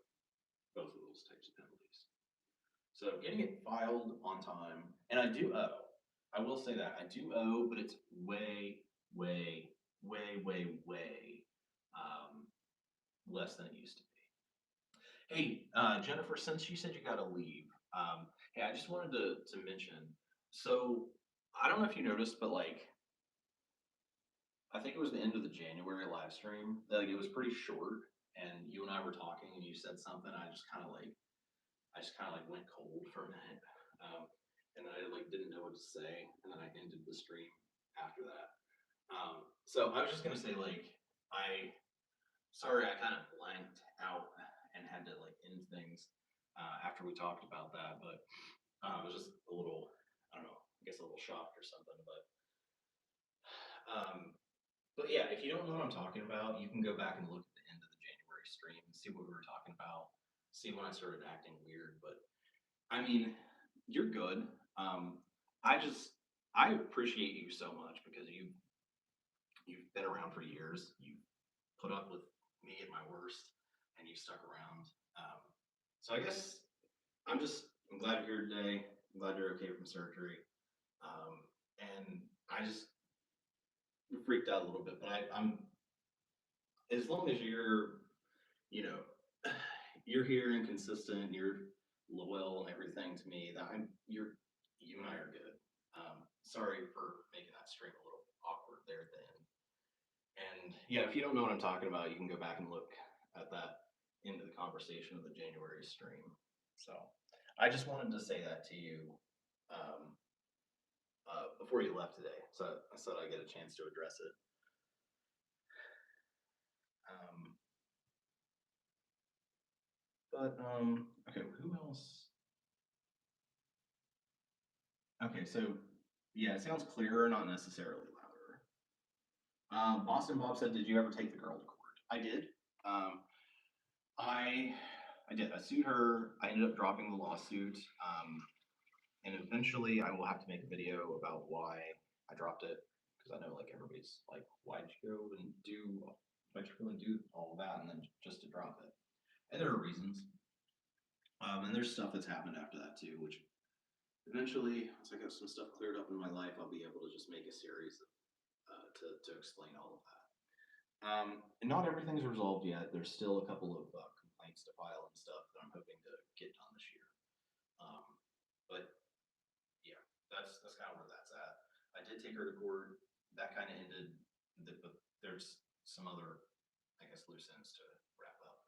of those types of penalties. So getting it filed on time, and I do owe. I will say that I do owe, but it's way, way, way, way, way less than it used to be. Hey, Jennifer, since you said you got to leave, hey, I just wanted to mention. So I don't know if you noticed, but like I think it was the end of the January live stream. Like it was pretty short, and you and I were talking, and you said something. I just kind of like went cold for a minute, and I like didn't know what to say, and then I ended the stream after that. So I was just gonna say like sorry I kind of blanked out and had to like end things after we talked about that, but I was just a little I don't know I guess a little shocked or something, um, but yeah, if you don't know what I'm talking about, you can go back and look at the end of the January stream and see what we were talking about. See when I started acting weird, but I mean, you're good. I appreciate you so much because you've been around for years. You put up with me at my worst, and you stuck around. So I guess I'm glad you're here today. I'm glad you're okay from surgery. And I just freaked out a little bit, but I'm as long as you're you know you're here and consistent, you're loyal and everything to me. That you and I are good. Sorry for making that stream a little awkward there at the end. And yeah, if you don't know what I'm talking about, you can go back and look at that into the conversation of the January stream. So I just wanted to say that to you um, before you left today. So I thought I'd get a chance to address it. Um, but okay, who else? Okay, so yeah, it sounds clearer, not necessarily louder. Boston Bob said, "Did you ever take the girl to court?" I did. Um, I I did. I sued her. I ended up dropping the lawsuit, and eventually I will have to make a video about why I dropped it because I know like everybody's like, "Why'd you go and do? Why'd you go and do all of that and then just to drop it?" And there are reasons. And there's stuff that's happened after that too, which eventually, once I get some stuff cleared up in my life, I'll be able to just make a series to explain all of that. And not everything's resolved yet. There's still a couple of complaints to file and stuff that I'm hoping to get done this year. Um, but yeah, that's kind of where that's at. I did take her to court. That kind of ended. But there's some other, I guess, loose ends to wrap up.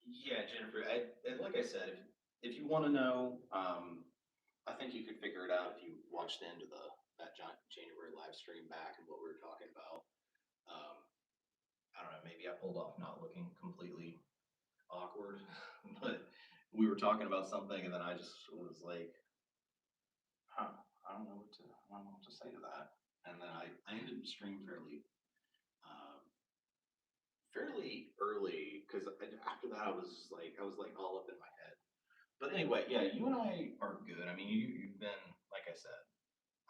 Yeah, Jennifer. Like I said, if you want to know, I think you could figure it out if you watch the end of that January live stream back and what we were talking about. Um, I don't know. Maybe I pulled off not looking completely awkward, but we were talking about something, and then I just was like, huh, I don't know what to say to that. And then I ended the stream um, fairly early because after that I was like all up in my head. But anyway, yeah, you and I are good. I mean, you've been, like I said,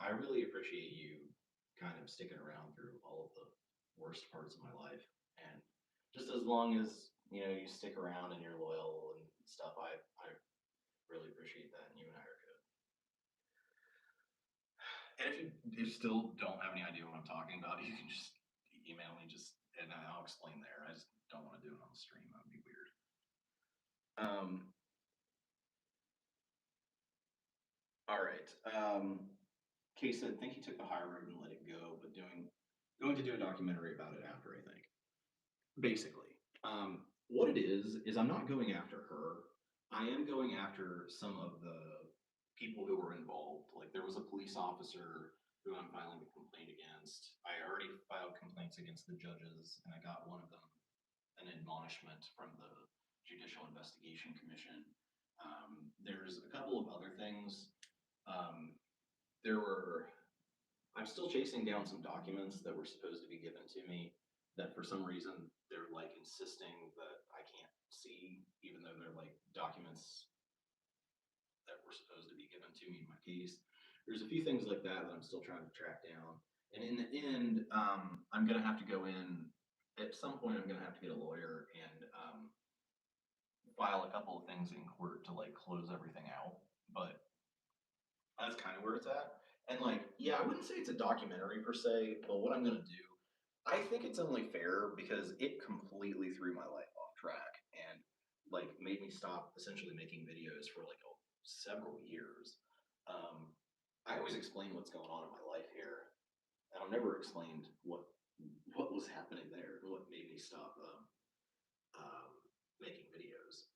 I really appreciate you kind of sticking around through all of the worst parts of my life. And just as long as, you know, you stick around and you're loyal and stuff, I really appreciate that. And you and I are good. And if you still don't have any idea what I'm talking about, you can just email me, and I'll explain there. I just don't want to do it on the stream. That would be weird. All right. Kay said, think he took the high road and let it go, but going to do a documentary about it after, I think. Basically. What it is I'm not going after her. I am going after some of the people who were involved. Like there was a police officer who I'm filing a complaint against. I already filed complaints against the judges, and I got one of them an admonishment from the Judicial Investigation Commission. There's a couple of other things. Um, I'm still chasing down some documents that were supposed to be given to me that for some reason they're like insisting that I can't see, even though they're like documents that were supposed to be given to me in my case. There's a few things like that that I'm still trying to track down. And in the end, I'm going to have to go in at some point. I'm going to have to get a lawyer and file a couple of things in court to like close everything out. But that's kind of where it's at. And like, yeah, I wouldn't say it's a documentary per se, but what I'm going to do, I think it's only fair because it completely threw my life off track and like made me stop essentially making videos for like several years. I always explain what's going on in my life here, and I've never explained what was happening there and what made me stop making videos.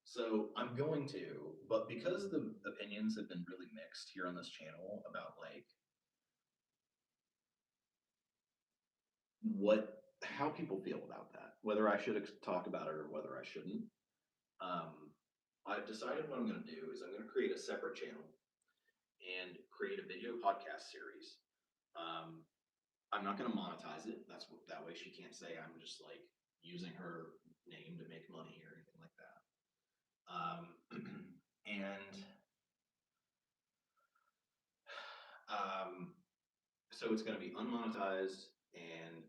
So I'm going to, but because the opinions have been really mixed here on this channel about like how people feel about that, whether I should talk about it or whether I shouldn't. I've decided what I'm going to do is I'm going to create a separate channel and create a video podcast series. I'm not going to monetize it. That way she can't say I'm just like using her name to make money or anything like that. So it's going to be unmonetized, and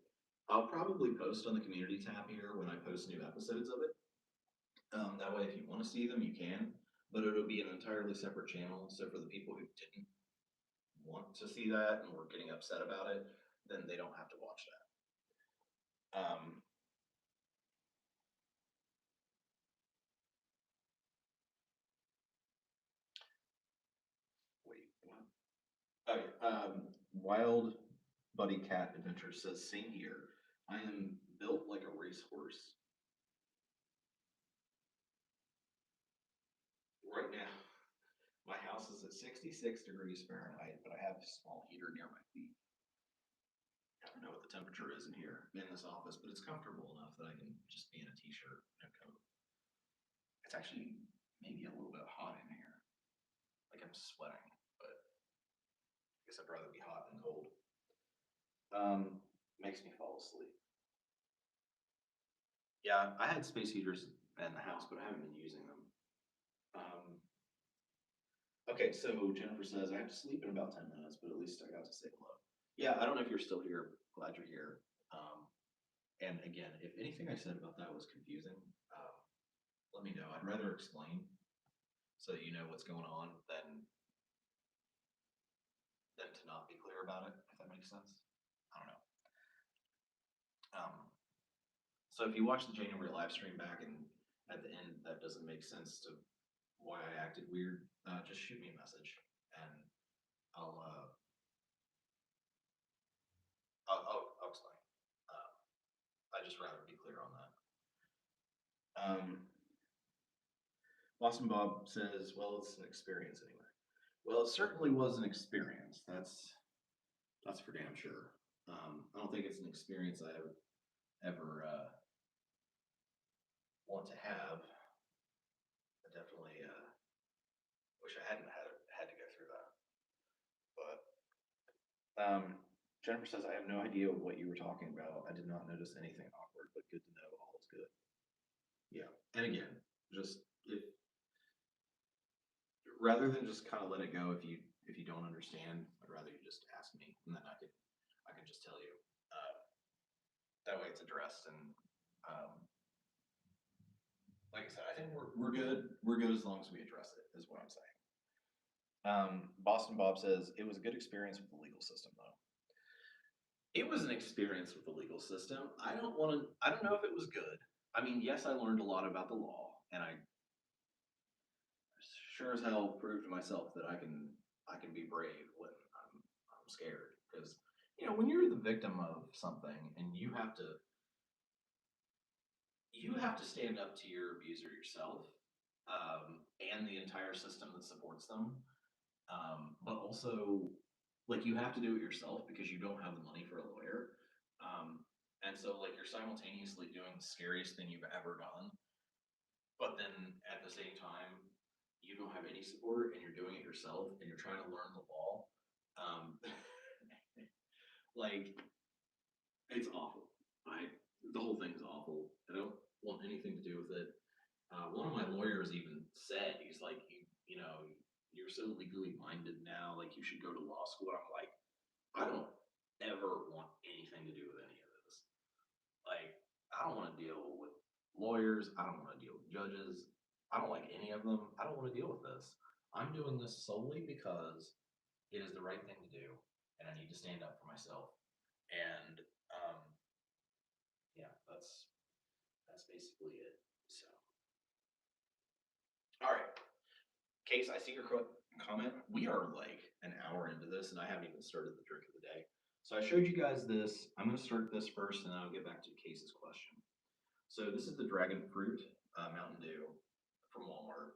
I'll probably post on the community tab here when I post new episodes of it. That way, if you want to see them, you can, but it'll be an entirely separate channel. So for the people who didn't want to see that and were getting upset about it, then they don't have to watch that. Wait, what? Okay. Wild Buddy Cat Adventure says, same here. I am built like a racehorse. Right now, my house is at 66 degrees Fahrenheit, but I have a small heater near my feet. I don't know what the temperature is in here in this office, but it's comfortable enough that I can just be in a t-shirt and a coat. It's actually maybe a little bit hot in here. Like I'm sweating, but I guess I'd rather be hot than cold. Makes me fall asleep. Yeah, I had space heaters in the house, but I haven't been using them. Okay, so Jennifer says, I have to sleep in about 10 minutes, but at least I got to say hello. Yeah, I don't know if you're still here. Glad you're here. And again, if anything I said about that was confusing, let me know. I'd rather explain so that you know what's going on than to not be clear about it, if that makes sense. I don't know. So if you watch the January live stream back and at the end that doesn't make sense to why I acted weird, just shoot me a message and I'll explain. I'd just rather be clear on that. Boston Bob says, well, it's an experience anyway. Well, it certainly was an experience. That's for damn sure. I don't think it's an experience I ever want to have. I definitely Jennifer says, I have no idea what you were talking about. I did not notice anything awkward, but good to know all is good. Yeah. And again, just if rather than just kind of let it go if you don't understand, I'd rather you just ask me and then I can just tell you. Uh, that way it's addressed and um, like I said, I think we're good. We're good as long as we address it, is what I'm saying. Boston Bob says it was a good experience with the legal system, though. It was an experience with the legal system. I don't want to. I don't know if it was good. I mean, yes, I learned a lot about the law, and I sure as hell proved to myself that I can be brave when I'm scared because when you're the victim of something and you have to stand up to your abuser yourself and the entire system that supports them. But also, like, you have to do it yourself because you don't have the money for a lawyer. And so, like, you're simultaneously doing the scariest thing you've ever done, but then at the same time, you don't have any support and you're doing it yourself and you're trying to learn the law. Um, like, it's awful. The whole thing's awful. I don't want anything to do with it. One of my lawyers even said, he's like, you're so legally minded now, like you should go to law school. I'm like, I don't ever want anything to do with any of this. Like, I don't want to deal with lawyers. I don't want to deal with judges. I don't like any of them. I don't want to deal with this. I'm doing this solely because it is the right thing to do, and I need to stand up for myself. And yeah, that's basically it. So, all right. Case, I see your comment. We are like an hour into this, and I haven't even started the drink of the day. So I showed you guys this. I'm going to start this first, and then I'll get back to Case's question. So this is the Dragon Fruit Mountain Dew from Walmart.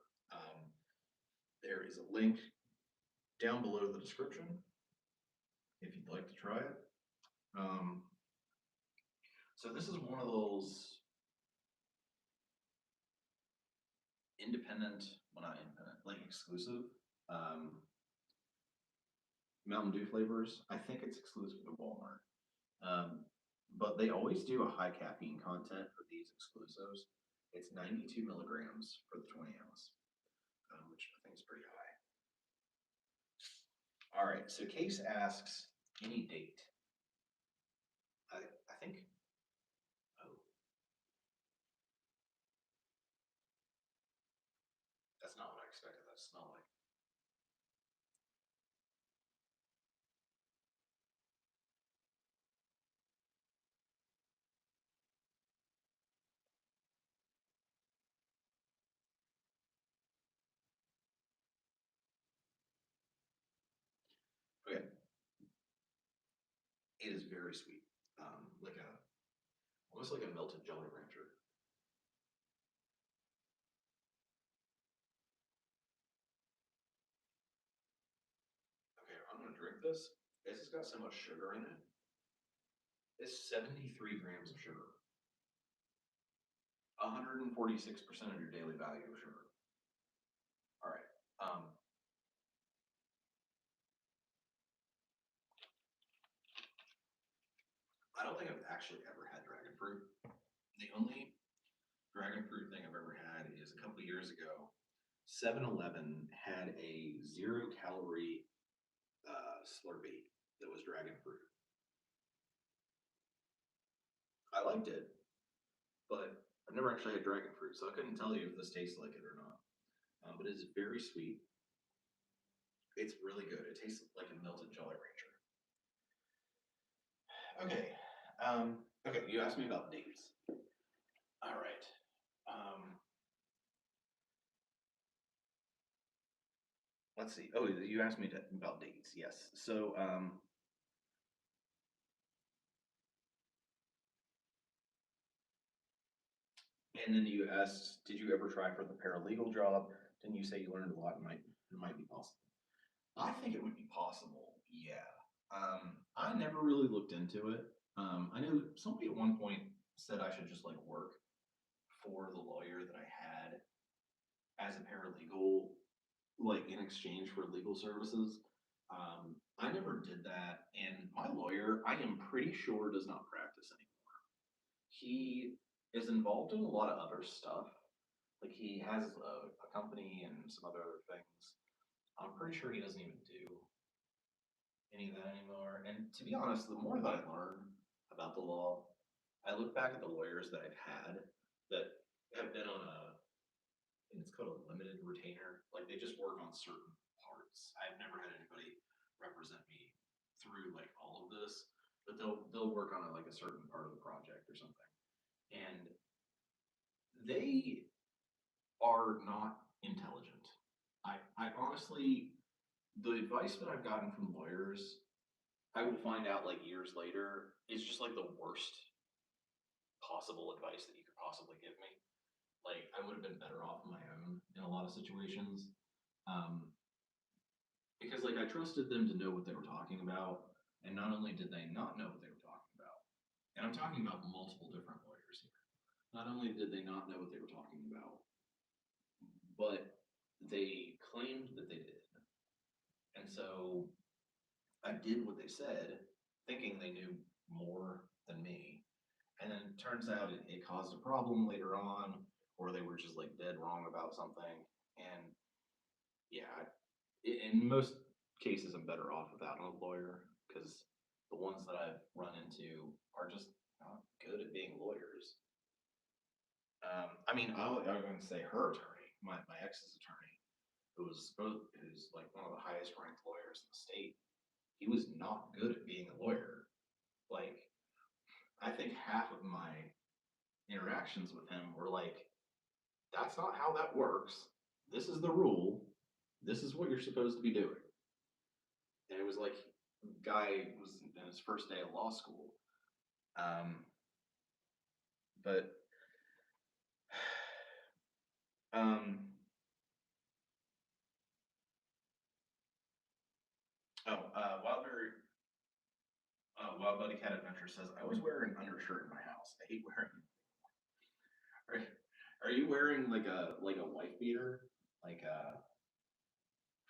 There is a link down below the description if you'd like to try it. So this is one of those independent, well, not independent, like exclusive Mountain Dew flavors. I think it's exclusive to Walmart. But they always do a high caffeine content for these exclusives. It's 92 milligrams for the 20 ounce, which I think is pretty high. All right, so Case asks, any date? I think, oh, that's not what I expected that to smell like. Okay, it is very sweet, almost like a melted Jolly Rancher. Okay, I'm gonna drink this. This has got so much sugar in it. It's 73 grams of sugar. 146% of your daily value of sugar. All right. I don't think I've actually ever had dragon fruit. The only dragon fruit thing I've ever had is a couple of years ago. 7-Eleven had a 0-calorie Slurpee that was dragon fruit. I liked it, but I've never actually had dragon fruit, so I couldn't tell you if this tastes like it or not. But it's very sweet. It's really good. It tastes like a melted Jolly Rancher. Okay. Okay, you asked me about dates. All right. Let's see. Oh, you asked me about dates. Yes. So, and then you asked, did you ever try for the paralegal job? Didn't you say you learned a lot? It might be possible. I think it would be possible. Yeah. I never really looked into it. I know somebody at one point said I should just like work for the lawyer that I had as a paralegal, like in exchange for legal services. I never did that, and my lawyer, I am pretty sure, does not practice anymore. He is involved in a lot of other stuff. Like he has a company and some other things. I'm pretty sure he doesn't even do any of that anymore. And to be honest, the more that I learn about the law, I look back at the lawyers that I've had that have been on I think it's called a limited retainer. Like they just work on certain parts. I've never had anybody represent me through like all of this, but they'll work on like a certain part of the project or something. And they are not intelligent. I honestly, the advice that I've gotten from lawyers, I will find out like years later, is just like the worst possible advice that you could possibly give me. Like I would have been better off on my own in a lot of situations. Um, because like I trusted them to know what they were talking about, and not only did they not know what they were talking about, and I'm talking about multiple different lawyers here. Not only did they not know what they were talking about, but they claimed that they did. And so I did what they said, thinking they knew more than me. And then it turns out it caused a problem later on, or they were just like dead wrong about something. And yeah, in most cases, I'm better off without a lawyer because the ones that I've run into are just not good at being lawyers. I mean, I'm going to say her attorney, my ex's attorney, who's like one of the highest ranked lawyers in the state. He was not good at being a lawyer. Like, I think half of my interactions with him were like, that's not how that works. This is the rule. This is what you're supposed to be doing. And it was like, guy was in his first day of law school. Um, but um, Wild Buddy Cat Adventure says, I always wear an undershirt in my house. I hate wearing. Are, are you wearing like a wife beater? Like I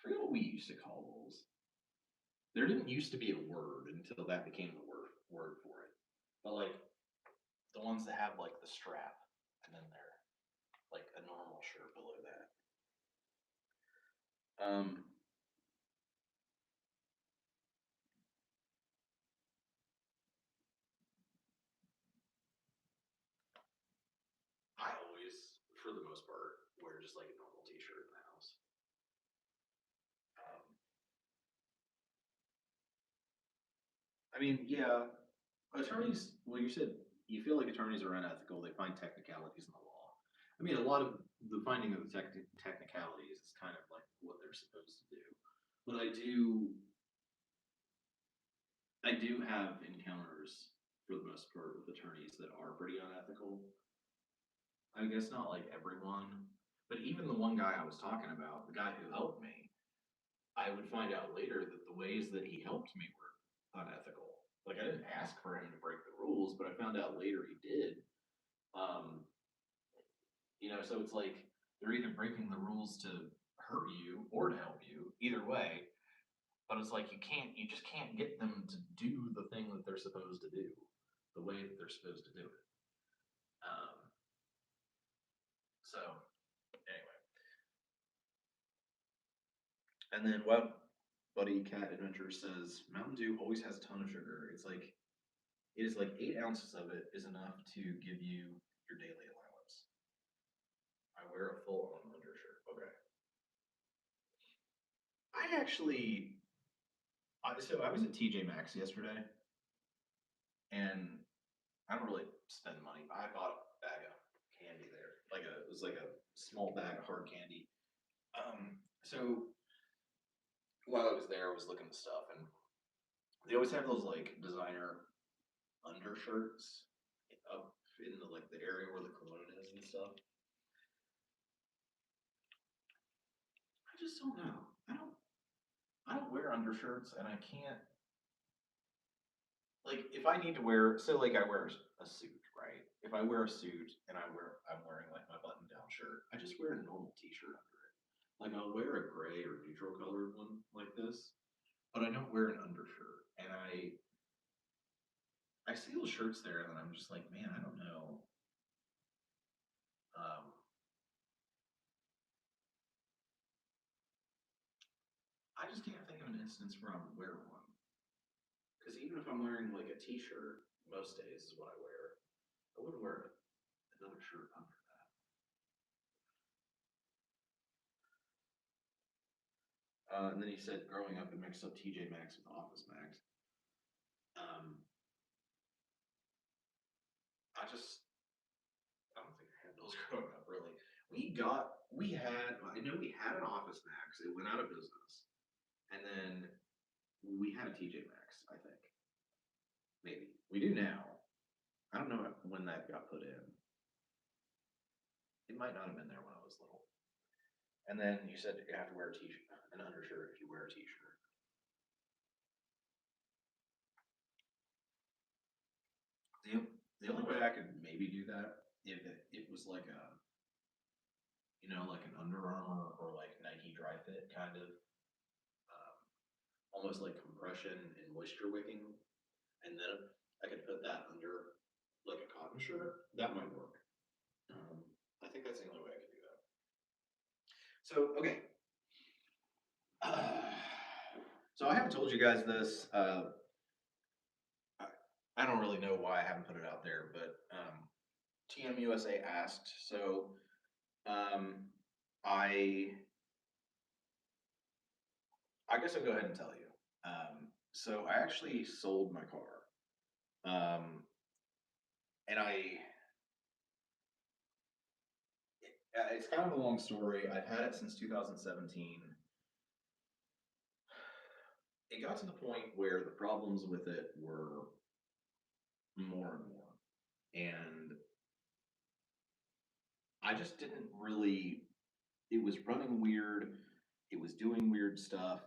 forget what we used to call those. There didn't used to be a word until that became the word for it. But like the ones that have like the strap and then they're like a normal shirt below that. I always, for the most part, wear just like a normal t-shirt in the house. Um, I mean, yeah, attorneys. Well, you said you feel like attorneys are unethical. They find technicalities in the law. I mean, a lot of the finding of the technicalities is kind of like what they're supposed to do. But I do have encounters for the most part with attorneys that are pretty unethical. I guess not like everyone, but even the one guy I was talking about, the guy who helped me, I would find out later that the ways that he helped me were unethical. Like I didn't ask for him to break the rules, but I found out later he did. Um, so it's like they're either breaking the rules to hurt you or to help you, either way. But it's like you just can't get them to do the thing that they're supposed to do, the way that they're supposed to do it. Um, so anyway, and then Wild Buddy Cat Adventure says Mountain Dew always has a ton of sugar. It is like 8 ounces of it is enough to give you your daily allowance. I wear a full on undershirt. Okay. I actually, so I was at TJ Maxx yesterday, and I don't really spend money. I bought a bag of candy there, it was like a small bag of hard candy. So while I was there, I was looking at stuff, and they always have those like designer undershirts up in the area where the cologne is and stuff. I just don't know. I don't wear undershirts, and I can't like if I need to wear so like I wear a suit, right? If I wear a suit and I'm wearing like my button down shirt, I just wear a normal t-shirt under it. Like I'll wear a gray or neutral colored one like this, but I don't wear an undershirt. And I see those shirts there, and then I'm just like, man, I don't know. Um, I just can't think of an instance where I would wear one. Because even if I'm wearing like a t-shirt, most days is what I wear. I wouldn't wear another shirt under that. And then he said, growing up, it mixed up TJ Maxx with Office Max. Um, I don't think I had those growing up really. I know we had an Office Max. It went out of business, and then we had a TJ Maxx. I think maybe we do now. I don't know when that got put in. It might not have been there when I was little. And then you said you have to wear a t-shirt, an undershirt if you wear a t-shirt. The, the only way I could maybe do that if it was like a, like an Under Armour or like Nike Dry Fit kind of, um, almost like compression and moisture wicking, and then I could put that under like a cotton shirt. That might work. I think that's the only way I could do that. So okay. So I haven't told you guys this. I don't really know why I haven't put it out there, but TM USA asked. So um, I guess I'll go ahead and tell you. So I actually sold my car, and it's kind of a long story. I've had it since 2017. It got to the point where the problems with it were more and more, and I just didn't really. It was running weird. It was doing weird stuff.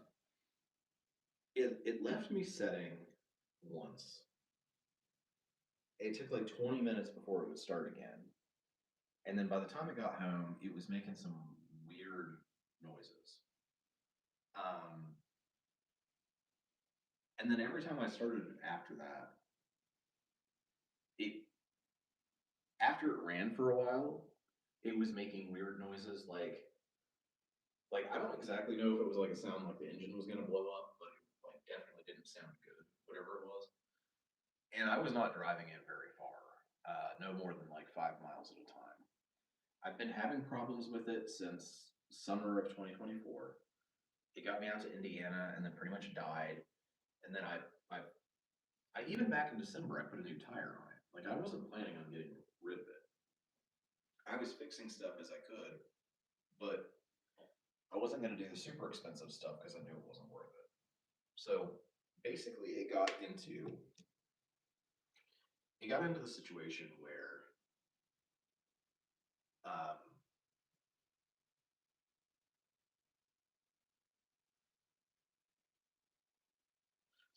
It left me setting once. It took like 20 minutes before it would start again. And then by the time it got home, it was making some weird noises. Um, and then every time I started it after that, it after it ran for a while, it was making weird noises like I don't exactly know if it was like a sound like the engine was gonna blow up, but it like definitely didn't sound good, whatever it was. And I was not driving it very far, no more than like 5 miles at a time. I've been having problems with it since summer of 2024. It got me out to Indiana and then pretty much died. And then I even back in December, I put a new tire on it. Like I wasn't planning on getting rid of it. I was fixing stuff as I could, but I wasn't going to do the super expensive stuff because I knew it wasn't worth it. So basically, it got into the situation where um,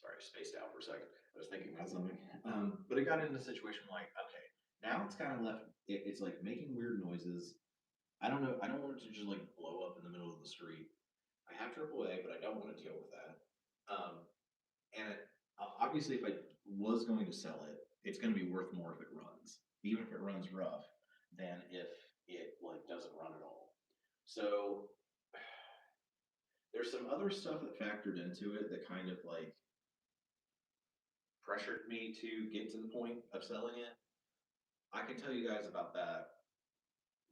sorry, I spaced out for a second. I was thinking about something. But it got into a situation like, okay, now it's kind of it's like making weird noises. I don't know. I don't want it to just like blow up in the middle of the street. I have AAA, but I don't want to deal with that. And obviously, if I was going to sell it, it's going to be worth more if it runs, even if it runs rough, than if it like doesn't run at all. So there's some other stuff that factored into it that kind of like pressured me to get to the point of selling it. I can tell you guys about that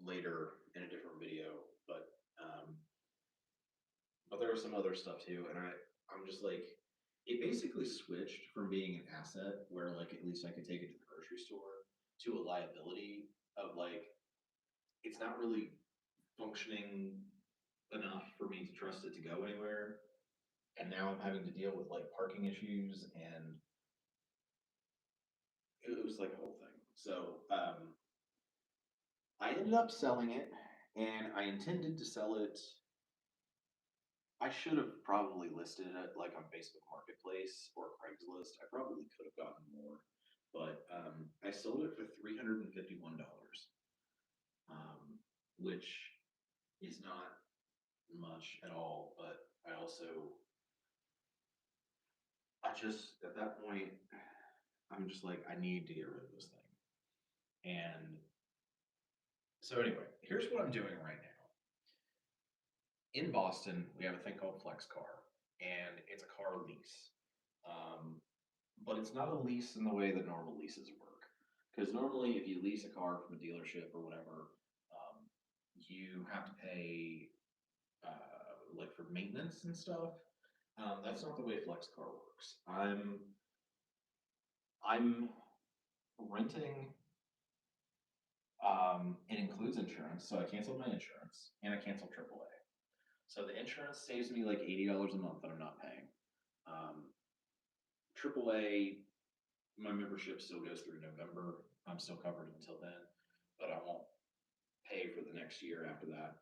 later in a different video, but there was some other stuff too, and I'm just like, it basically switched from being an asset where like at least I could take it to the grocery store to a liability of like it's not really functioning enough for me to trust it to go anywhere. And now I'm having to deal with like parking issues, and it was like a whole thing. So I ended up selling it, and I intended to sell it. I should have probably listed it like on Facebook Marketplace or Craigslist. I probably could have gotten more, but I sold it for $351, which is not much at all. But I also I just, at that point, I'm just like, I need to get rid of this thing. And so anyway, here's what I'm doing right now. In Boston, we have a thing called Flex Car, and it's a car lease. Um, but it's not a lease in the way that normal leases work. Because normally, if you lease a car from a dealership or whatever, you have to pay like for maintenance and stuff. That's not the way Flex Car works. I'm renting. It includes insurance, so I canceled my insurance and I canceled AAA. So the insurance saves me like $80 a month that I'm not paying. AAA, my membership still goes through November. I'm still covered until then, but I won't pay for the next year after that.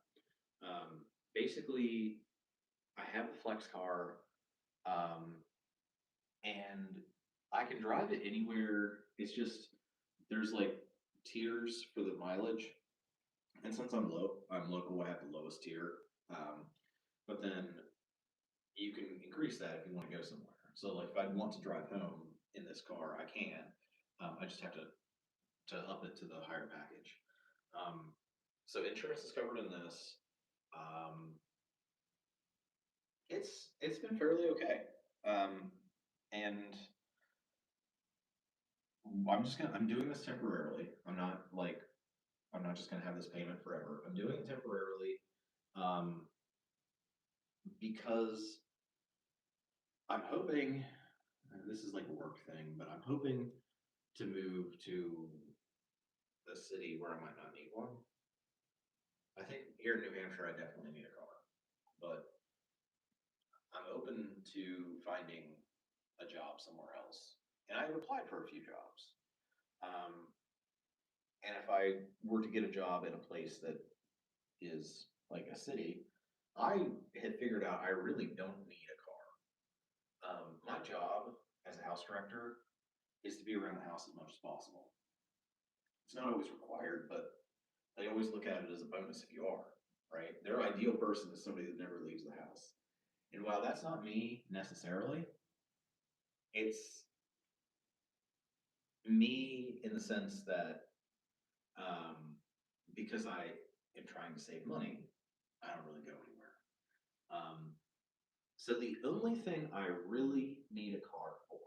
Basically, I have a Flex Car, and I can drive it anywhere. It's just there's like tiers for the mileage, and since I'm local. I have the lowest tier. But then you can increase that if you want to go somewhere. So like if I want to drive home in this car, I can. I just have to up it to the higher package. So insurance is covered in this. Um, it's been fairly okay. And I'm doing this temporarily. I'm not just gonna have this payment forever. I'm doing it temporarily, um, because I'm hoping, and this is like a work thing, but I'm hoping to move to a city where I might not need one. I think here in New Hampshire, I definitely need a car, but I'm open to finding a job somewhere else. And I've applied for a few jobs. Um, and if I were to get a job in a place that is like a city, I had figured out I really don't need a car. My job as a house director is to be around the house as much as possible. It's not always required, but they always look at it as a bonus if you are, right? Their ideal person is somebody that never leaves the house. And while that's not me necessarily, it's me in the sense that because I am trying to save money, I don't really go anywhere. Um, so the only thing I really need a car for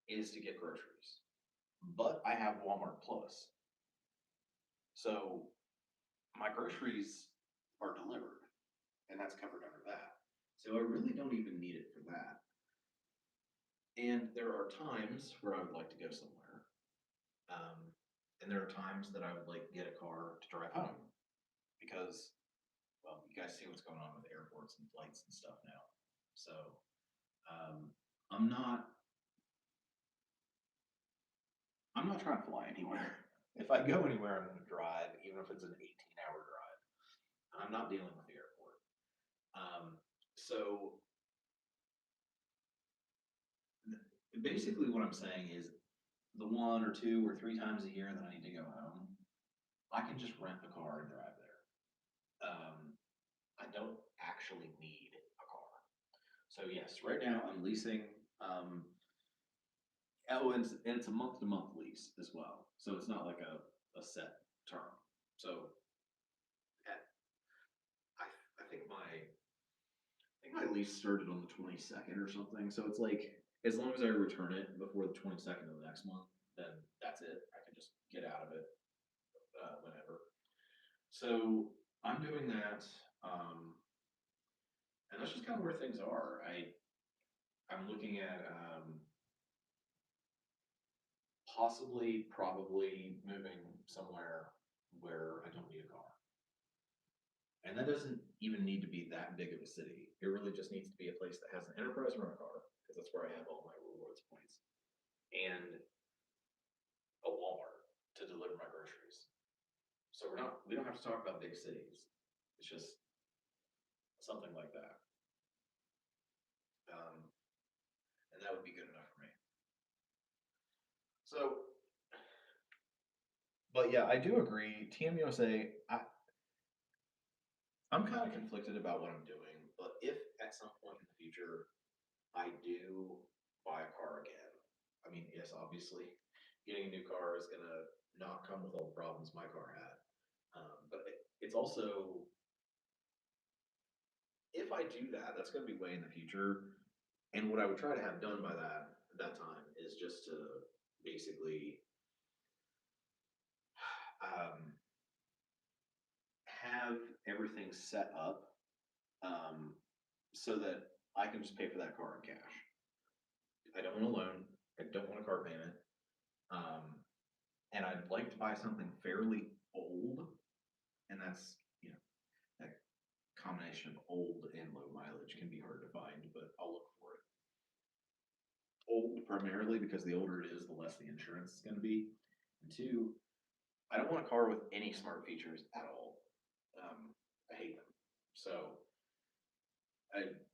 is to get groceries. But I have Walmart Plus. So my groceries are delivered, and that's covered under that. So I really don't even need it for that. And there are times where I would like to go somewhere. Um, and there are times that I would like get a car to drive home because, well, you guys see what's going on with airports and flights and stuff now. So um, I'm not I'm not trying to fly anywhere. If I go anywhere, I'm going to drive, even if it's an 18-hour drive. I'm not dealing with the airport. So basically, what I'm saying is the 1 or 2 or 3 times a year that I need to go home, I can just rent a car and drive there. I don't actually need a car. So yes, right now I'm leasing. And it's a month-to-month lease as well, so it's not like a set term. So at, I think my lease started on the 22nd or something. So it's like as long as I return it before the 22nd of the next month, then that's it. I can just get out of it whenever. So I'm doing that, and that's just kind of where things are. I'm looking at possibly, probably moving somewhere where I don't need a car. And that doesn't even need to be that big of a city. It really just needs to be a place that has an enterprise rent car, because that's where I have all my rewards points, and a Walmart to deliver my groceries. So we don't have to talk about big cities. It's just something like that. Um, and that would be good enough for me. So, but yeah, I do agree. TMUSA, I'm kind of conflicted about what I'm doing, but if at some point in the future I do buy a car again. I mean, yes, obviously, getting a new car is gonna not come with all the problems my car had. But it's also, if I do that, that's gonna be way in the future. And what I would try to have done by that time is just to basically um, have everything set up um, so that I can just pay for that car in cash. I don't want a loan. I don't want a car payment. Um, and I'd like to buy something fairly old, and that's, that combination of old and low mileage can be hard to find, but I'll look for it. Old primarily because the older it is, the less the insurance is going to be. And two, I don't want a car with any smart features at all. I hate them. So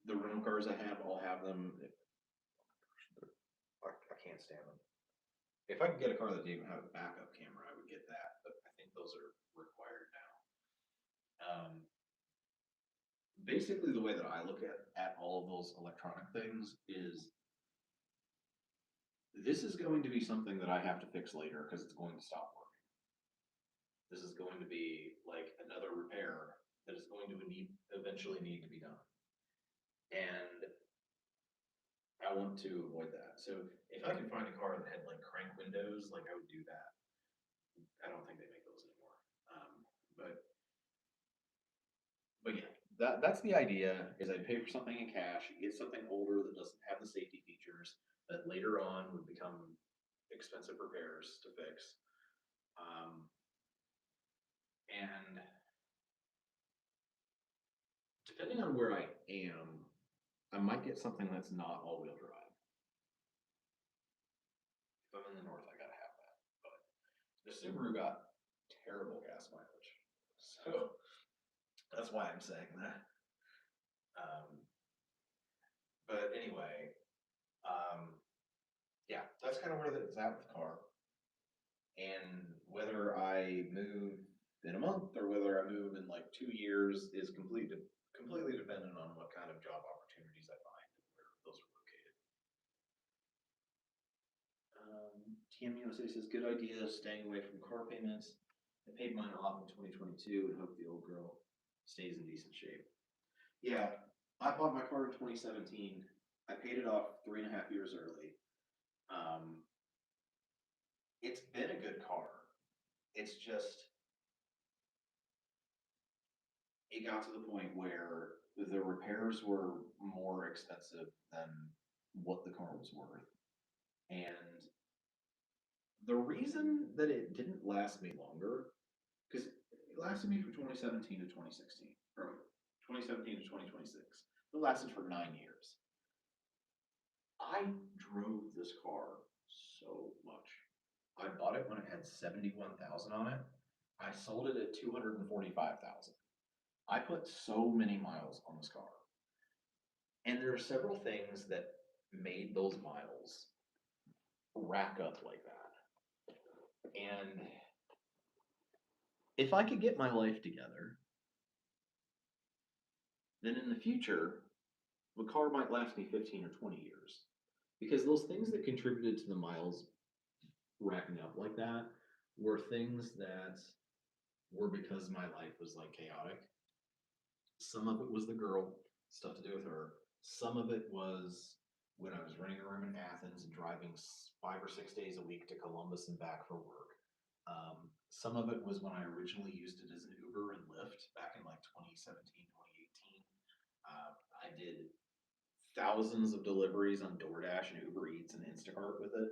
the rental cars I have, I'll have them. I can't stand them. If I could get a car that didn't even have a backup camera, I would get that. But I think those are required now. Basically, the way that I look at all of those electronic things is this is going to be something that I have to fix later because it's going to stop working. This is going to be like another repair that is going to eventually need to be done. And I want to avoid that. So if I could find a car that had like crank windows, like I would do that. I don't think they make those anymore. But yeah, that's the idea. Is I'd pay for something in cash, get something older that doesn't have the safety features that later on would become expensive repairs to fix. And depending on where I am, I might get something that's not all-wheel drive. If I'm in the north, I gotta have that. But the Subaru got terrible gas mileage, so that's why I'm saying that. But anyway, yeah, that's kind of where it's at with the car. And whether I move in a month or whether I move in like 2 years is completely dependent on what kind of job opportunities I find and where those are located. TMUSA says, good idea, staying away from car payments. I paid mine off in 2022 and hope the old girl stays in decent shape. Yeah, I bought my car in 2017. I paid it off 3.5 years early. It's been a good car. It's just, it got to the point where the repairs were more expensive than what the car was worth. And the reason that it didn't last me longer, because it lasted me from 2017 to 2016, or 2017 to 2026. It lasted for 9 years. I drove this car so much. I bought it when it had 71,000 on it. I sold it at 245,000. I put so many miles on this car. And there are several things that made those miles rack up like that. And if I could get my life together, then in the future, the car might last me 15 or 20 years. Because those things that contributed to the miles racking up like that were things that were because my life was like chaotic. Some of it was the girl, stuff to do with her. Some of it was when I was running around in Athens and driving 5 or 6 days a week to Columbus and back for work. Some of it was when I originally used it as an Uber and Lyft back in like 2017, 2018. I did thousands of deliveries on DoorDash and Uber Eats and Instacart with it.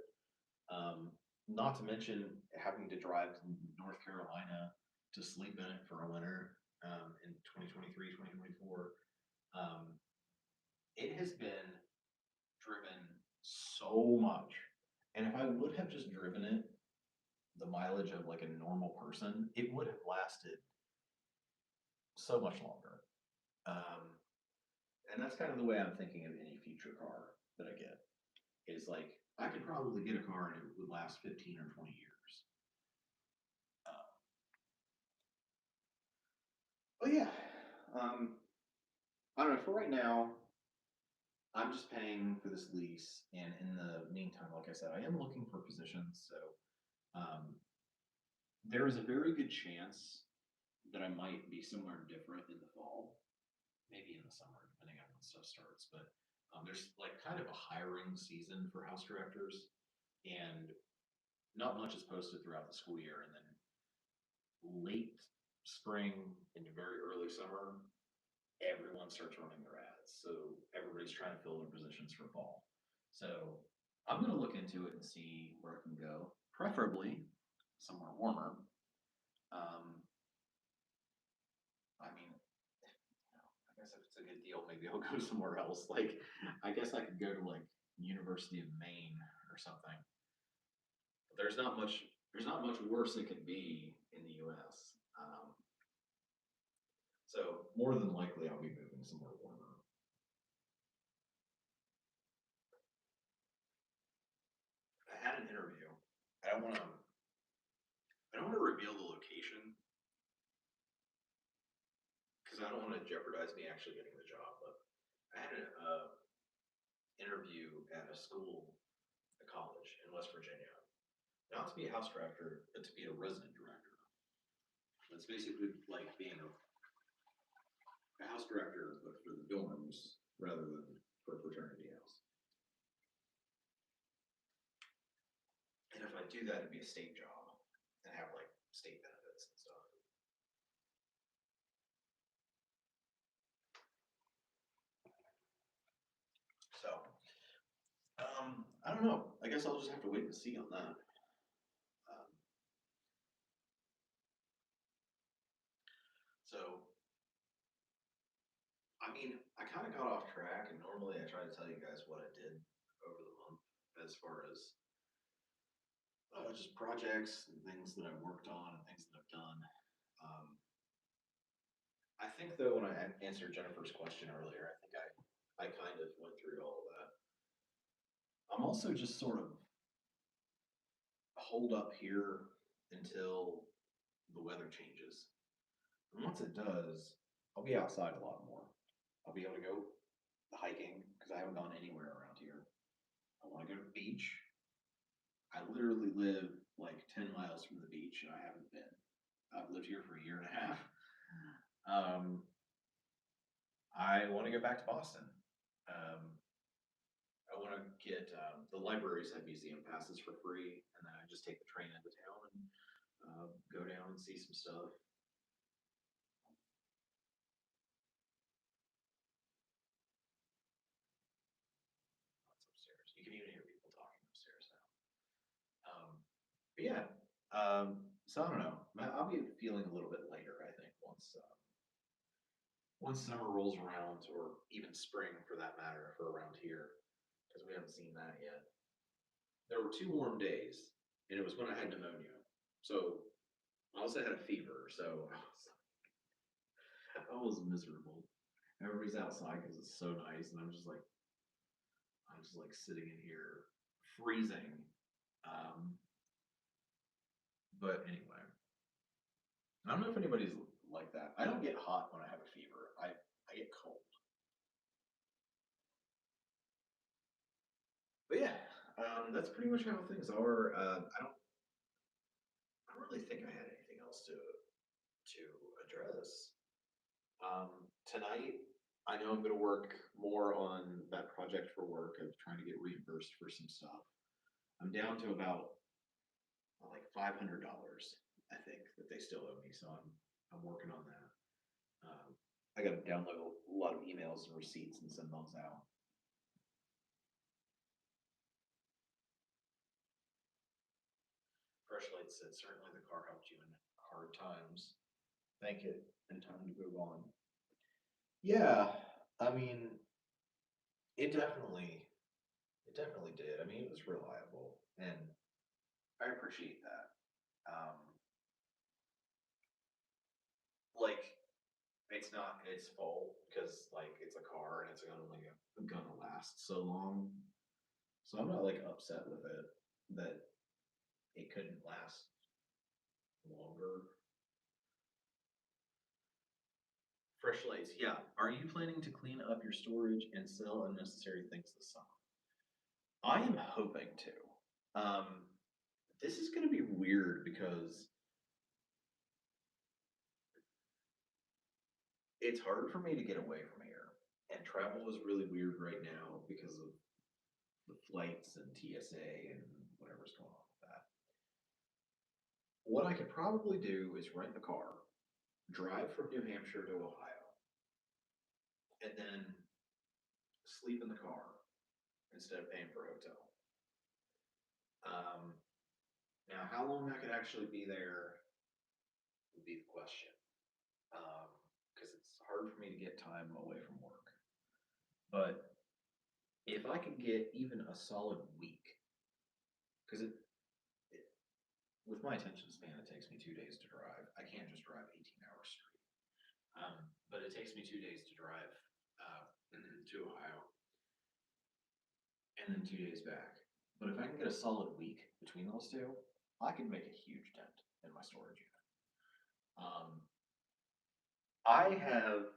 Not to mention having to drive to North Carolina to sleep in it for a winter in 2023, 2024. It has been driven so much. And if I would have just driven it the mileage of like a normal person, it would have lasted so much longer. And that's kind of the way I'm thinking of any future car that I get. Is like, I could probably get a car and it would last 15 or 20 years. But yeah, I don't know, for right now, I'm just paying for this lease, and in the meantime, like I said, I am looking for positions. So um, there is a very good chance that I might be somewhere different in the fall, maybe in the summer, depending on when stuff starts. But there's like kind of a hiring season for house directors, and not much is posted throughout the school year, and then late spring into very early summer, everyone starts running their ads. So everybody's trying to fill their positions for fall. So I'm going to look into it and see where I can go, preferably somewhere warmer. I mean, I guess if it's a good deal, maybe I'll go somewhere else. Like, I guess I could go to like University of Maine or something. But there's not much. There's not much worse it could be in the U.S. So more than likely, I'll be moving somewhere warmer. I had an interview. I don't want to. I don't want to reveal the location because I don't want to jeopardize me actually getting the job. But I had an interview at a school, a college in West Virginia, not to be a house director, but to be a resident director. It's basically like being a house director, but for the dorms rather than for a fraternity house. And if I do that, it'd be a state job and have like state benefits and stuff. So, I don't know. I guess I'll just have to wait and see on that. Um, so, I mean, I kind of got off track, and normally I try to tell you guys what I did over the month as far as just projects and things that I've worked on and things that I've done. Um, I think though, when I answered Jennifer's question earlier, I think I kind of went through all of that. I'm also just sort of holed up here until the weather changes. And once it does, I'll be outside a lot more. I'll be able to go hiking because I haven't gone anywhere around here. I want to go to the beach. I literally live like 10 miles from the beach and I haven't been. I've lived here for a year and a half. I want to go back to Boston. I want to get the libraries have museum passes for free, and then I just take the train into town and go down and see some stuff. That's upstairs. You can even hear people talking upstairs now. But yeah, so I don't know. I'll be feeling a little bit later, I think, once summer rolls around, or even spring for that matter, for around here, because we haven't seen that yet. There were 2 warm days, and it was when I had pneumonia. So I also had a fever, so I was miserable. Everybody's outside because it's so nice, and I'm just like sitting in here freezing. Um, but anyway, I don't know if anybody's like that. I don't get hot when I have a fever. I get cold. But yeah, that's pretty much how things are. I don't really think I had anything else to address. Tonight, I know I'm going to work more on that project for work of trying to get reimbursed for some stuff. I'm down to about like $500, I think, that they still owe me. So I'm working on that. I got to download a lot of emails and receipts and send those out. Freshlight said, certainly the car helped you in hard times. Thank it in time to move on. Yeah, I mean, it definitely did. I mean, it was reliable, and I appreciate that. Like, it's not its fault because like it's a car and it's gonna last so long. So I'm not like upset with it that it couldn't last longer. fresh slates. Yeah. Are you planning to clean up your storage and sell unnecessary things this summer? I am hoping to. This is going to be weird because it's hard for me to get away from here, and travel is really weird right now because of the flights and TSA and whatever's going on with that. What I could probably do is rent a car, drive from New Hampshire to Ohio, and then sleep in the car instead of paying for a hotel. Um, Now, how long I could actually be there would be the question, because it's hard for me to get time away from work. But if I could get even a solid week, because it with my attention span, it takes me 2 days to drive. I can't just drive 18 hours straight. But it takes me 2 days to drive to Ohio and then 2 days back. But if I can get a solid week between those two, I could make a huge dent in my storage unit. I have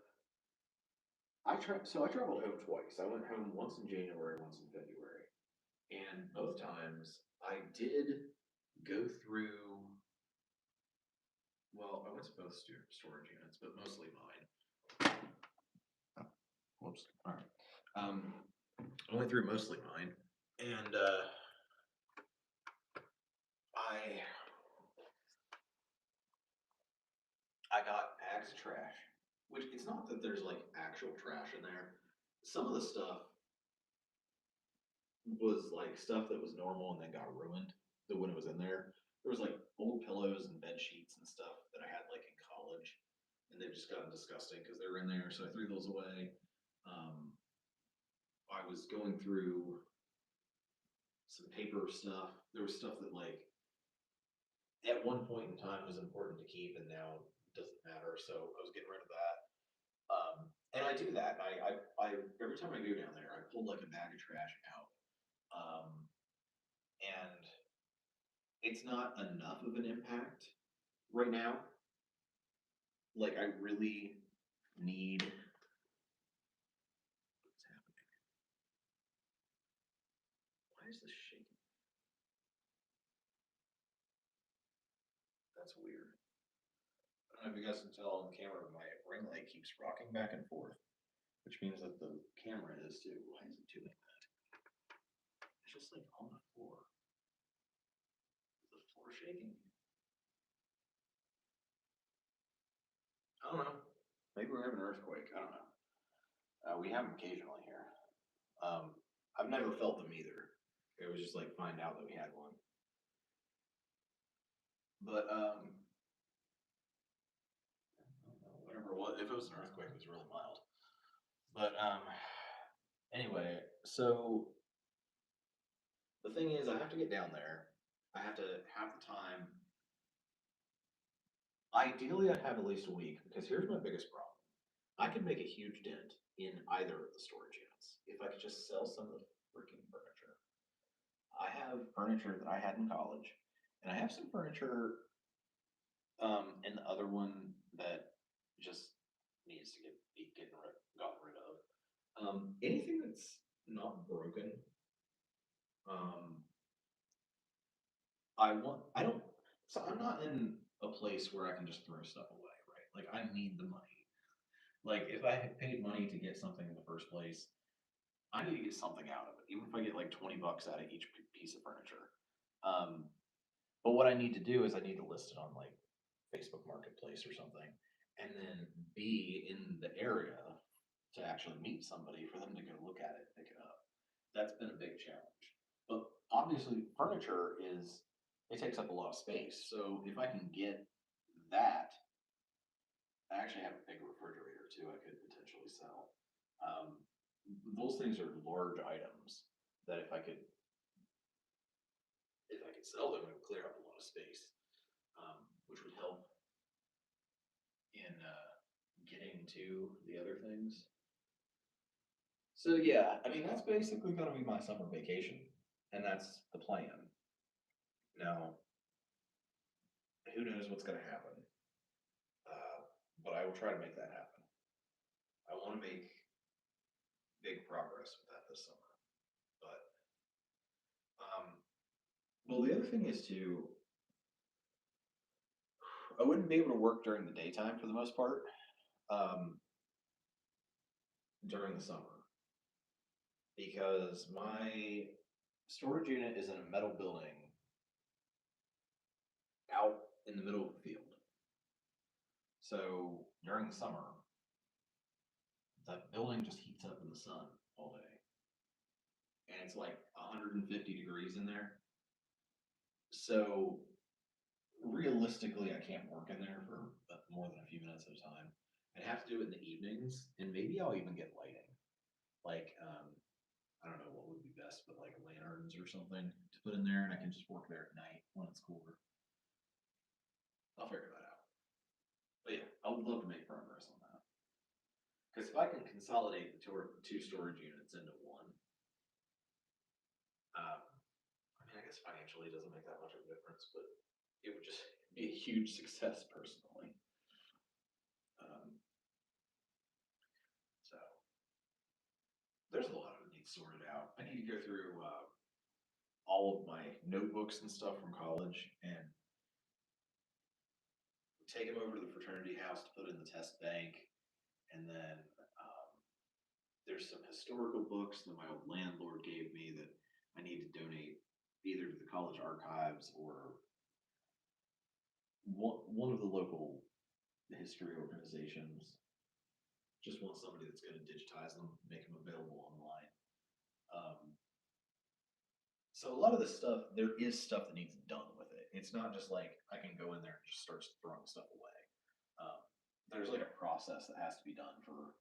so I traveled home twice. I went home once in January, once in February. And both times I did go through, well, I went to both storage units, but mostly mine. Oh, whoops. All right. I went through mostly mine, and I got bags of trash, which it's not that there's like actual trash in there. Some of the stuff was like stuff that was normal and then got ruined when it was in there. There was like old pillows and bed sheets and stuff that I had like in college, and they've just gotten disgusting because they were in there, so I threw those away. I was going through some paper stuff. There was stuff that like at one point in time was important to keep, and now doesn't matter. So I was getting rid of that. And I do that. I every time I go down there, I pull like a bag of trash out. And it's not enough of an impact right now. Like I really need. What's happening? Why is this shaking? That's weird. I don't know if you guys can tell on the camera, my ring light keeps rocking back and forth, which means that the camera is too. Why is it doing that? It's just like on the floor. Is the floor shaking? I don't know. Maybe we're having an earthquake. I don't know. We have them occasionally here. I've never felt them either. It was just like find out that we had one. But whatever it was, if it was an earthquake, it was really mild. But anyway, so the thing is, I have to get down there. I have to have the time. Ideally, I'd have at least a week because here's my biggest problem. I could make a huge dent in either of the storage units if I could just sell some of the freaking furniture. I have furniture that I had in college, and I have some furniture in the other one that just needs to gotten rid of. Anything that's not broken, um, I don't. So I'm not in a place where I can just throw stuff away, right? Like I need the money. Like if I had paid money to get something in the first place, I need to get something out of it, even if I get like $20 out of each piece of furniture. Um, but what I need to do is I need to list it on like Facebook Marketplace or something, and then be in the area to actually meet somebody for them to go look at it and pick it up. That's been a big challenge. But obviously, furniture it takes up a lot of space. So if I can get that, I actually have a big refrigerator too. I could potentially sell. Those things are large items that if I could sell them, it would clear up a lot of space, which would help in getting to the other things. So yeah, I mean that's basically going to be my summer vacation, and that's the plan. Now, who knows what's going to happen, but I will try to make that happen. want to make big progress with that this summer. But well, the other thing is too, I wouldn't be able to work during the daytime for the most part. During the summer because my storage unit is in a metal building out in the middle of the field. So during the summer, the building just heats up in the sun all day. And it's like 150 degrees in there. So realistically, I can't work in there for more than a few minutes at a time. I'd have to do it in the evenings, and maybe I'll even get lighting. Like, I don't know what would be best, but like lanterns or something to put in there, and I can just work there at night when it's cooler. I'll figure that out. But yeah, I would love to make progress on that. Because if I can consolidate the two storage units into one, I mean, I guess financially it doesn't make that much of a difference, but it would just be a huge success personally. So there's a lot that needs sorted out. I need to go through all of my notebooks and stuff from college and take them over to the fraternity house to put in the test bank. And then there's some historical books that my old landlord gave me that I need to donate either to the college archives or one of the local history organizations. Just want somebody that's going to digitize them, make them available online. So a lot of this stuff, there is stuff that needs done with it. It's not just like I can go in there and just start throwing stuff away. There's like a process that has to be done for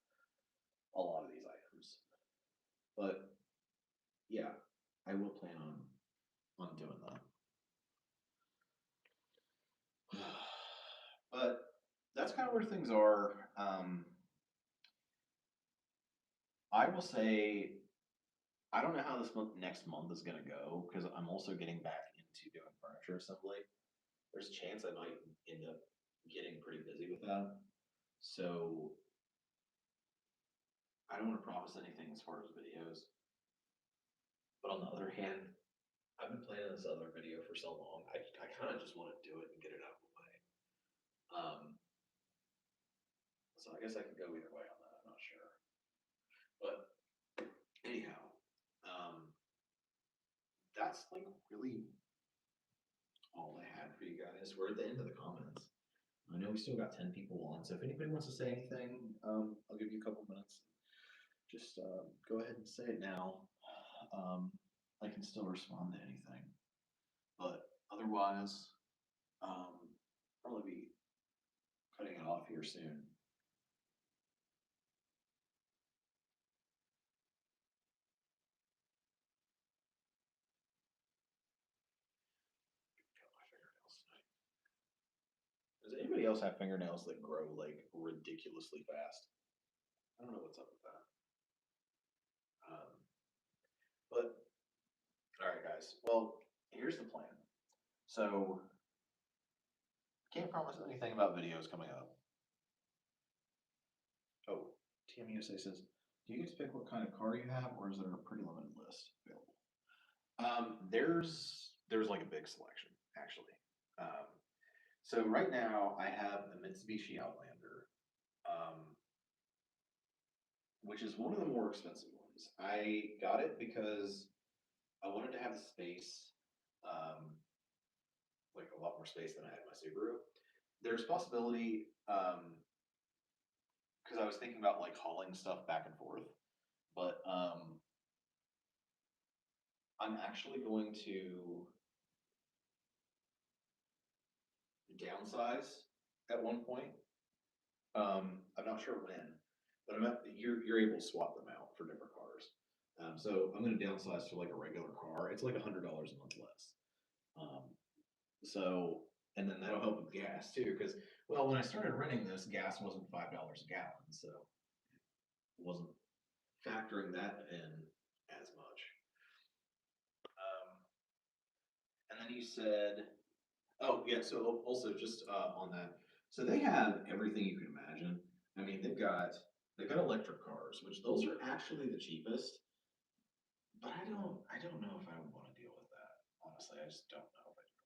a lot of these items. But yeah, I will plan on doing that. But that's kind of where things are. I will say I don't know how this next month is going to go because I'm also getting back into doing furniture assembly. There's a chance I might end up getting pretty busy with that. So I don't want to promise anything as far as videos. But on the other hand, I've been planning this other video for so long. I kind of just want to do it and get it out of the way. So I guess I could go either way on that. I'm not sure. But anyhow, that's like really all I had for you guys. We're at the end of the comments. I know we still got 10 people on, so if anybody wants to say anything, I'll give you a couple minutes. Just go ahead and say it now. I can still respond to anything. But otherwise, probably be cutting it off here soon. Does anybody else have fingernails that grow like ridiculously fast? I don't know what's up with that. But all right, guys. Well, here's the plan. So can't promise anything about videos coming up. Oh, TMUSA says, do you get to pick what kind of car you have, or is there a pretty limited list available? There's like a big selection actually. So right now I have a Mitsubishi Outlander, which is one of the more expensive ones. I got it because I wanted to have the space, like a lot more space than I had in my Subaru. There's possibility, because I was thinking about like hauling stuff back and forth, but I'm actually going to downsize at one point. I'm not sure when, but you're able to swap them out for different cars. So I'm going to downsize to like a regular car. It's like $100 a month less. So, and then that'll help with gas too, because well, when I started renting this, gas wasn't $5 a gallon, so it wasn't factoring that in as much. And then you said, oh yeah, so also just on that, so they have everything you can imagine. I mean, they've got They've got electric cars, which those are actually the cheapest. But I don't know if I would want to deal with that. Honestly, I just don't know if I do.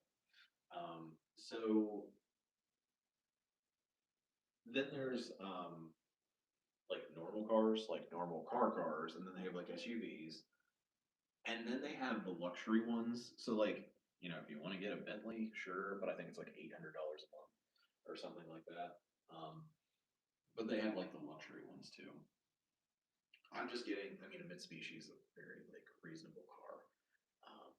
So then there's like normal cars, like normal cars, and then they have like SUVs, and then they have the luxury ones. So like, if you want to get a Bentley, sure, but I think it's like $800 a month or something like that. But they have like the luxury ones too. I'm just getting, I mean, a Mitsubishi is a very like reasonable car. Um,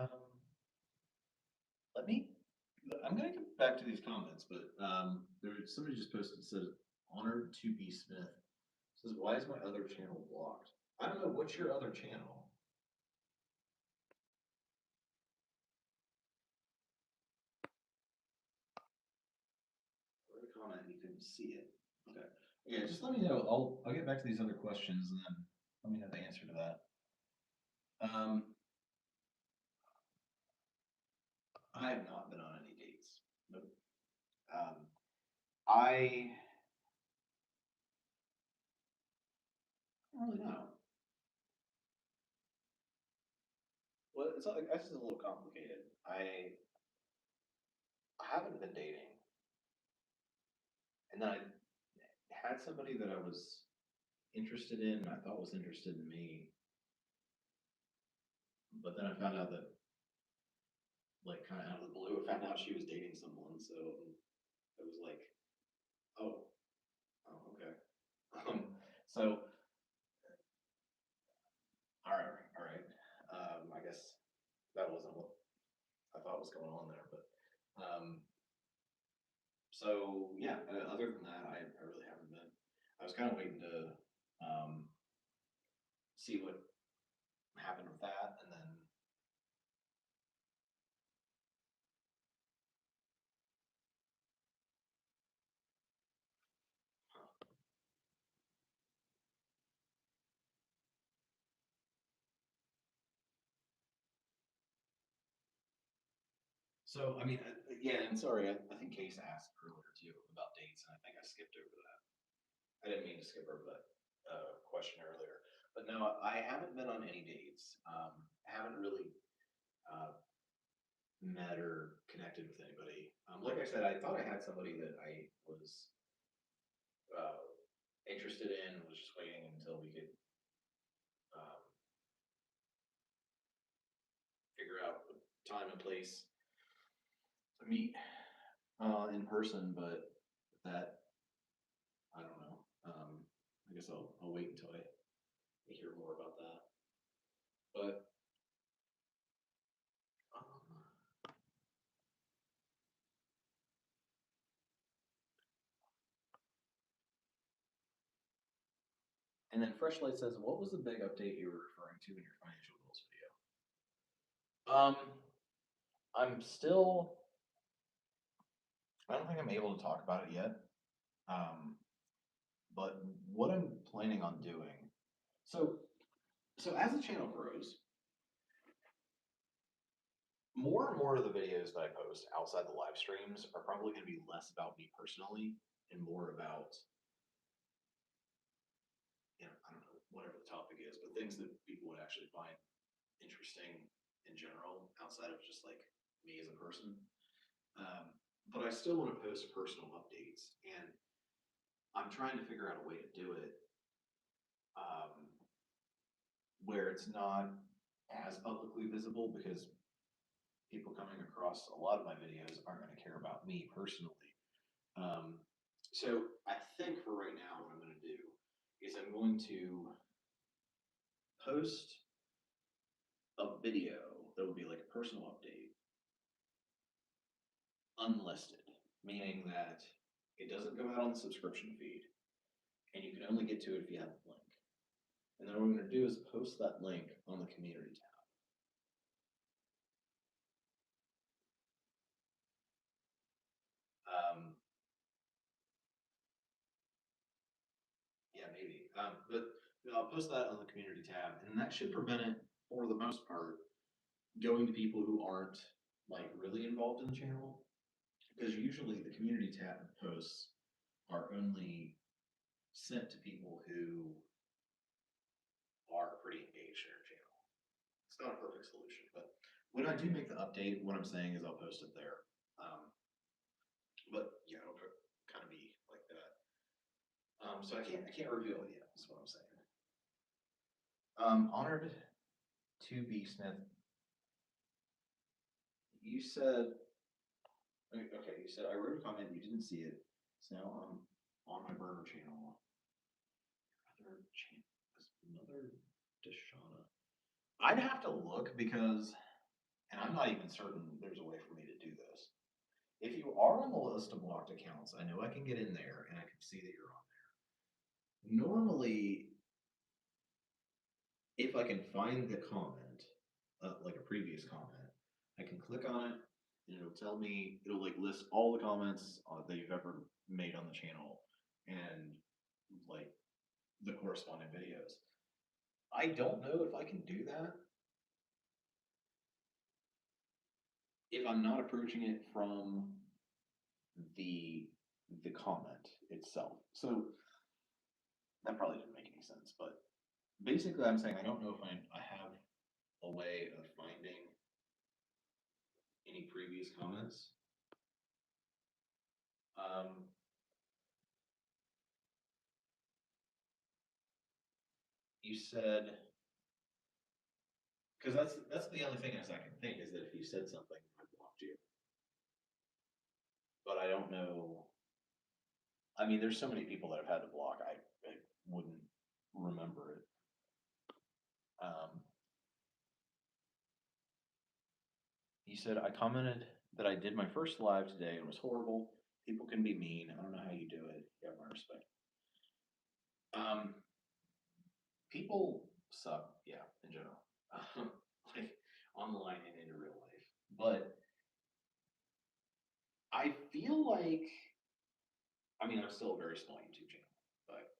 um, let me. I'm gonna get back to these comments, but somebody just posted says honored to be Smith. Says why is my other channel blocked? I don't know what's your other channel. Wrote a comment, you couldn't see it. Okay. Yeah, just let me know. I'll get back to these other questions and then let me know the answer to that. I have not been on any dates. Nope. Um, I don't really know. Well, it's like this is a little complicated. I haven't been dating, and then I had somebody that I was interested in, and I thought was interested in me, but then I found out that, like, kind of out of the blue, I found out she was dating someone, so it was like, oh, oh, okay. So, all right, all right. I guess that wasn't what I thought was going on there, but so yeah. Other than that, I really haven't been. I was kind of waiting to um, see what happened with that, and then so I mean, yeah. And sorry, I think Case asked earlier too about dates, and I think I skipped over that. I didn't mean to skip over that question earlier, but no, I haven't been on any dates. I haven't really uh, met or connected with anybody. Like I said, I thought I had somebody that I was uh, interested in. Was just waiting until we could um, figure out the time and place to meet in person, but that I don't know. I guess I'll wait until I hear more about that. But um, and then Freshlight says, "What was the big update you were referring to in your financial goals video?" I'm still. I don't think I'm able to talk about it yet. Um, but what I'm planning on doing. So, so as the channel grows, more and more of the videos that I post outside the live streams are probably going to be less about me personally and more about, I don't know, whatever the topic is, but things that people would actually find interesting in general outside of just like me as a person. Um, but I still want to post personal updates, and I'm trying to figure out a way to do it um, where it's not as publicly visible because people coming across a lot of my videos aren't going to care about me personally. So I think for right now, what I'm going to do is I'm going to post a video that will be like a personal update, unlisted, meaning that it doesn't go out on the subscription feed, and you can only get to it if you have the link. And then what I'm going to do is post that link on the community tab. Um, yeah, maybe. But I'll post that on the community tab, and that should prevent it, for the most part, going to people who aren't like really involved in the channel, because usually the community tab posts are only sent to people who are pretty engaged in our channel. It's not a perfect solution, but when I do make the update, what I'm saying is I'll post it there. But yeah, it'll kind of be like that. So I can't reveal it yet. Is what I'm saying. Honored to be Smith. You said okay. You said I wrote a comment. You didn't see it. So now I'm on my burner channel. Another Deshauna. I'd have to look because, and I'm not even certain there's a way for me to do this. If you are on the list of blocked accounts, I know I can get in there and I can see that you're on there. Normally, if I can find the comment, like a previous comment, I can click on it and it'll tell me, it'll like list all the comments that you've ever made on the channel and like the corresponding videos. I don't know if I can do that if I'm not approaching it from the comment itself. So that probably didn't make any sense, but basically I'm saying I don't know if I have a way of finding any previous comments. You said, because that's the only thing I can think is that if you said something, I blocked you. But I don't know. I mean, there's so many people that have had to block, I wouldn't remember it. You said, I commented that I did my first live today and it was horrible. People can be mean. I don't know how you do it. You have my respect. People suck, yeah, in general. Like online and in real life. But I feel like, I mean, I'm still a very small YouTube channel, but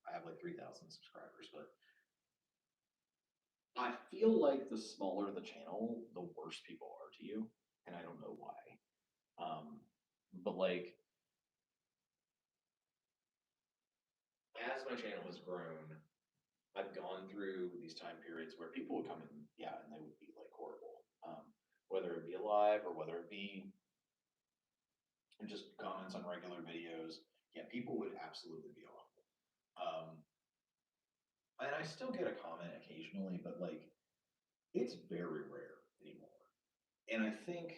I have like 3,000 subscribers, but I feel like the smaller the channel, the worse people are to you, and I don't know why. But like, as my channel has grown, I've gone through these time periods where people would come in, yeah, and they would be like horrible. Whether it be alive or whether it be just comments on regular videos, yeah, people would absolutely be awful. And I still get a comment occasionally, but like, it's very rare anymore. And I think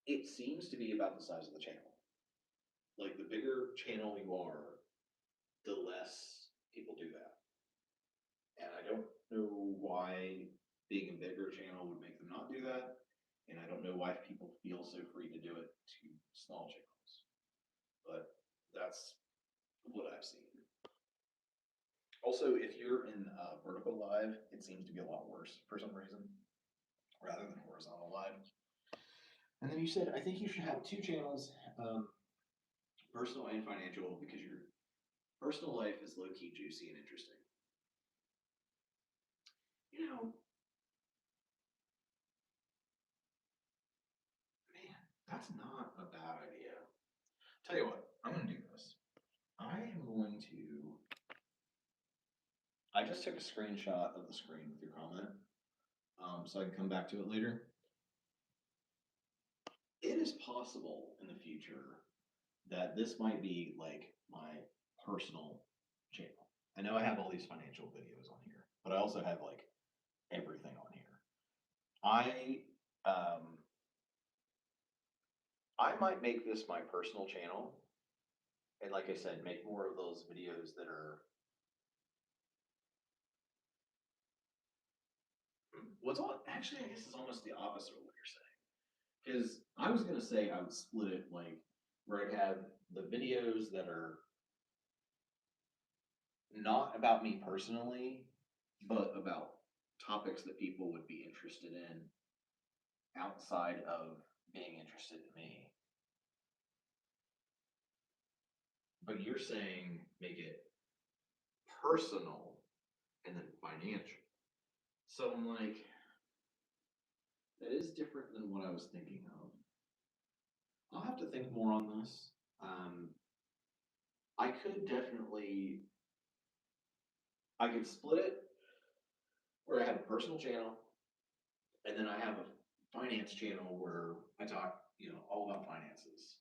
it seems to be about the size of the channel. Like, the bigger channel you are, the less people do that. And I don't know why being a bigger channel would make them not do that. And I don't know why people feel so free to do it to small channels. But that's what I've seen. Also, if you're in vertical live, it seems to be a lot worse for some reason, rather than horizontal live. And then you said, I think you should have 2 channels, personal and financial, because your personal life is low-key juicy and interesting. You know, man, that's not a bad idea. Tell you what, I'm going to do this. I just took a screenshot of the screen with your comment, so I can come back to it later. It is possible in the future that this might be like my personal channel. I know I have all these financial videos on here, but I also have like everything on here. I might make this my personal channel, and like I said, make more of those videos that are what's on. Actually, I guess it's almost the opposite of what you're saying, because I was gonna say I would split it like where I'd have the videos that are not about me personally, but about topics that people would be interested in outside of being interested in me. But you're saying make it personal and then financial. So I'm like, That is different than what I was thinking of. I'll have to think more on this. I could definitely, I could split it where I have a personal channel and then I have a finance channel where I talk, all about finances.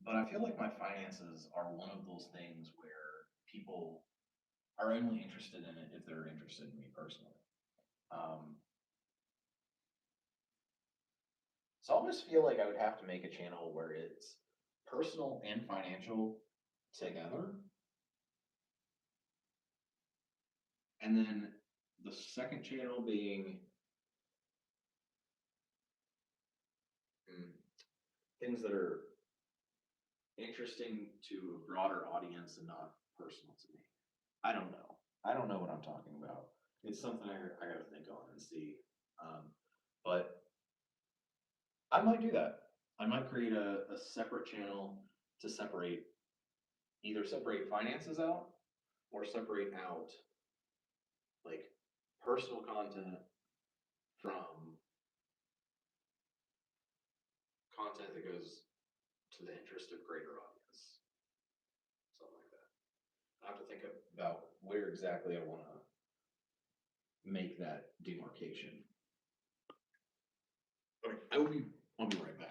But I feel like my finances are one of those things where people are only interested in it if they're interested in me personally. Um, so I almost feel like I would have to make a channel where it's personal and financial together. And then the second channel being things that are interesting to a broader audience and not personal to me. I don't know. I don't know what I'm talking about. It's something I got to think on and see. But I might do that. I might create a separate channel to either separate finances out or separate out like personal content from content that goes to the interest of greater audience. Something like that. I have to think about where exactly I want to make that demarcation. Okay, I'll be right back.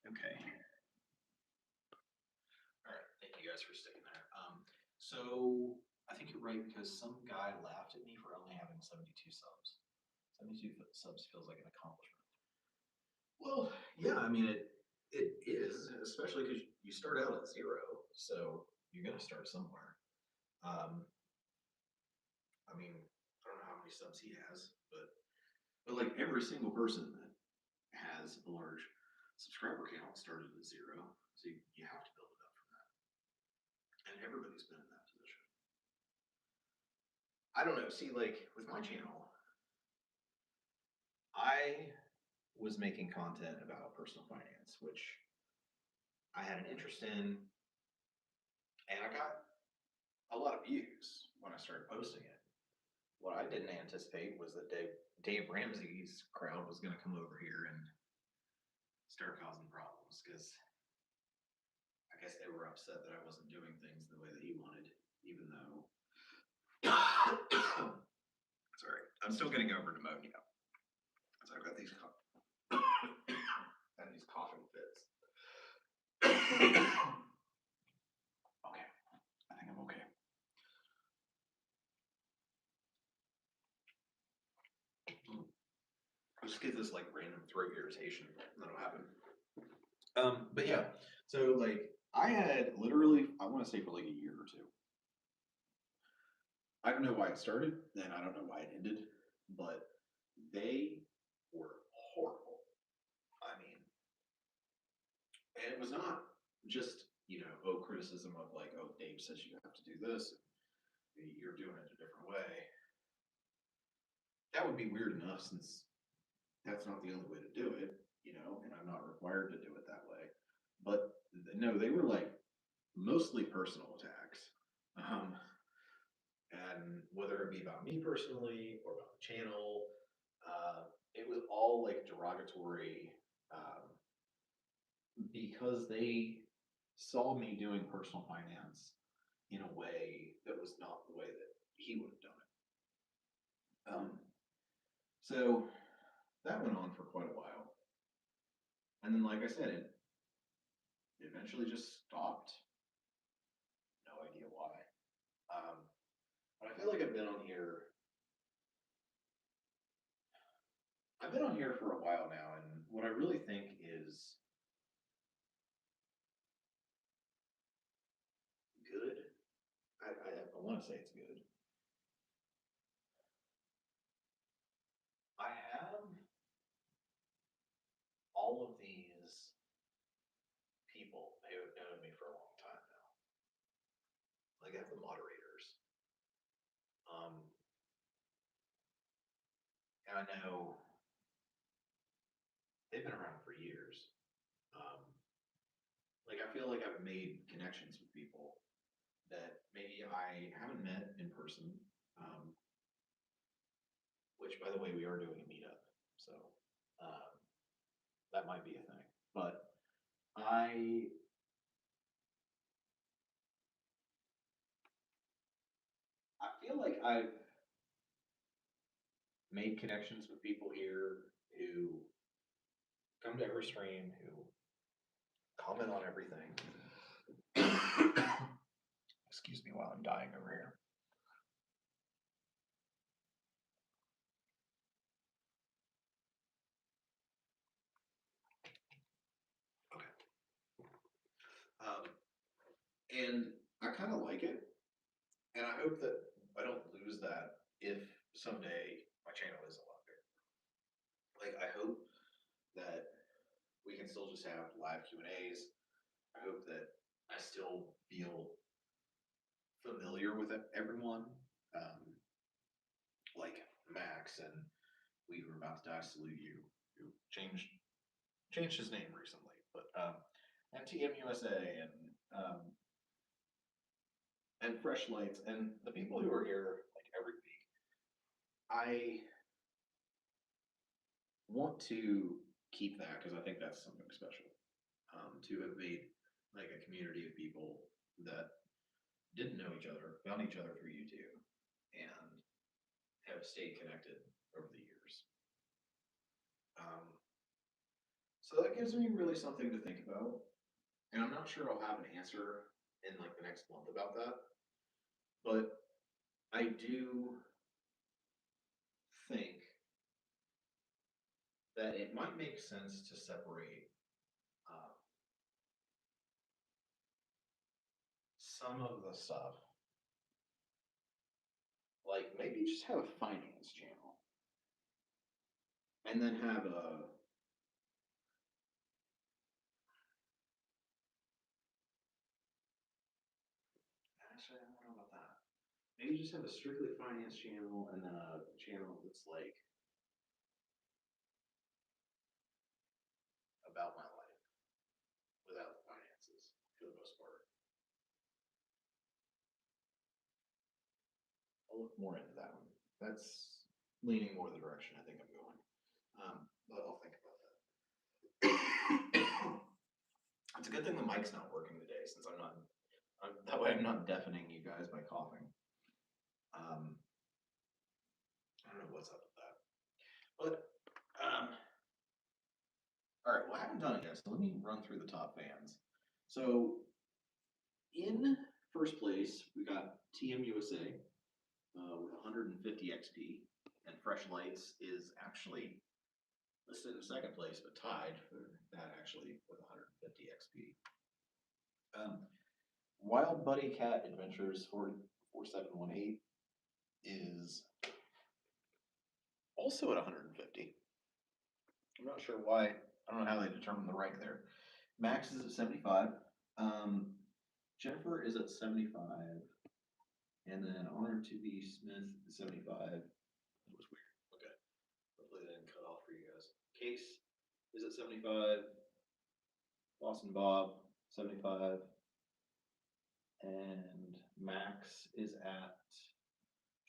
Okay. All right. Thank you guys for sticking there. So I think you're right because some guy laughed at me for only having 72 subs. 72 subs feels like an accomplishment. Well, yeah, I mean it is, especially because you start out at 0, so you're gonna start somewhere. I mean, I don't know how many subs he has, but like every single person that has a large subscriber count started at 0, so you have to build it up from that. And everybody's been in that position. I don't know. See, like with my channel, I was making content about personal finance, which I had an interest in, and I got a lot of views when I started posting it. What I didn't anticipate was that Dave Ramsey's crowd was going to come over here and start causing problems because I guess they were upset that I wasn't doing things the way that he wanted, even though. Sorry, I'm still getting over pneumonia. So I've got these coughing fits. Okay, I think I'm okay. just get this like random throat irritation. That'll happen. But yeah, so like I had literally, I want to say for like a year or two. I don't know why it started, and I don't know why it ended, but they were horrible. I mean, and it was not just, oh, criticism of like, oh, Dave says you have to do this, and you're doing it a different way. That would be weird enough since that's not the only way to do it, and I'm not required to do it that way. But no, they were like mostly personal attacks. Um, and whether it be about me personally or about the channel, it was all like derogatory because they saw me doing personal finance in a way that was not the way that he would have done it. So that went on for quite a while. And then, like I said, it eventually just stopped. No idea why. But I feel like I've been on here. I've been on here for a while now, and what I really think is good. I want to say it's good. I have all of these people who have known me for a long time now. Like I have the moderators. And I know they've been around for years. Like I feel like I've made connections with people that maybe I haven't met in person. Which, by the way, we are doing a meetup, so that might be a thing. But I feel like I've made connections with people here who come to every stream, who comment on everything. Excuse me while I'm dying over here. Okay. And I kind of like it. And I hope that I don't lose that if someday my channel is a lot bigger. Like, I hope that we can still just have live Q&As. I hope that I still feel familiar with everyone. Like Max and We Were About to Die Salute You, who changed his name recently, but MTM USA and Fresh Lights and the people who are here like every week. I want to keep that because I think that's something special. To have made like a community of people that didn't know each other, found each other through YouTube, and have stayed connected over the years. So that gives me really something to think about. And I'm not sure I'll have an answer in like the next month about that. But I do think that it might make sense to separate some of the stuff. Like maybe just have a finance channel. And then have a actually, I don't know about that. Maybe just have a strictly finance channel and then a channel that's like about my life without the finances for the most part. I'll look more into that one. That's leaning more the direction I think I'm going. But I'll think about that. It's a good thing the mic's not working today since that way I'm not deafening you guys by coughing. I don't know what's up with that. But, all right, well, I haven't done it yet, so let me run through the top fans. So, in first place, we got TM USA with 150 XP, and Fresh Lights is actually listed in second place, but tied for that actually with 150 XP. Wild Buddy Cat Adventures 4718 is also at 150. I'm not sure why. I don't know how they determined the rank there. Max is at 75. Jennifer is at 75. And then Honor to be Smith is 75. That was weird. Okay. Hopefully that didn't cut off for you guys. Case is at 75. Boston Bob, 75. And Max is at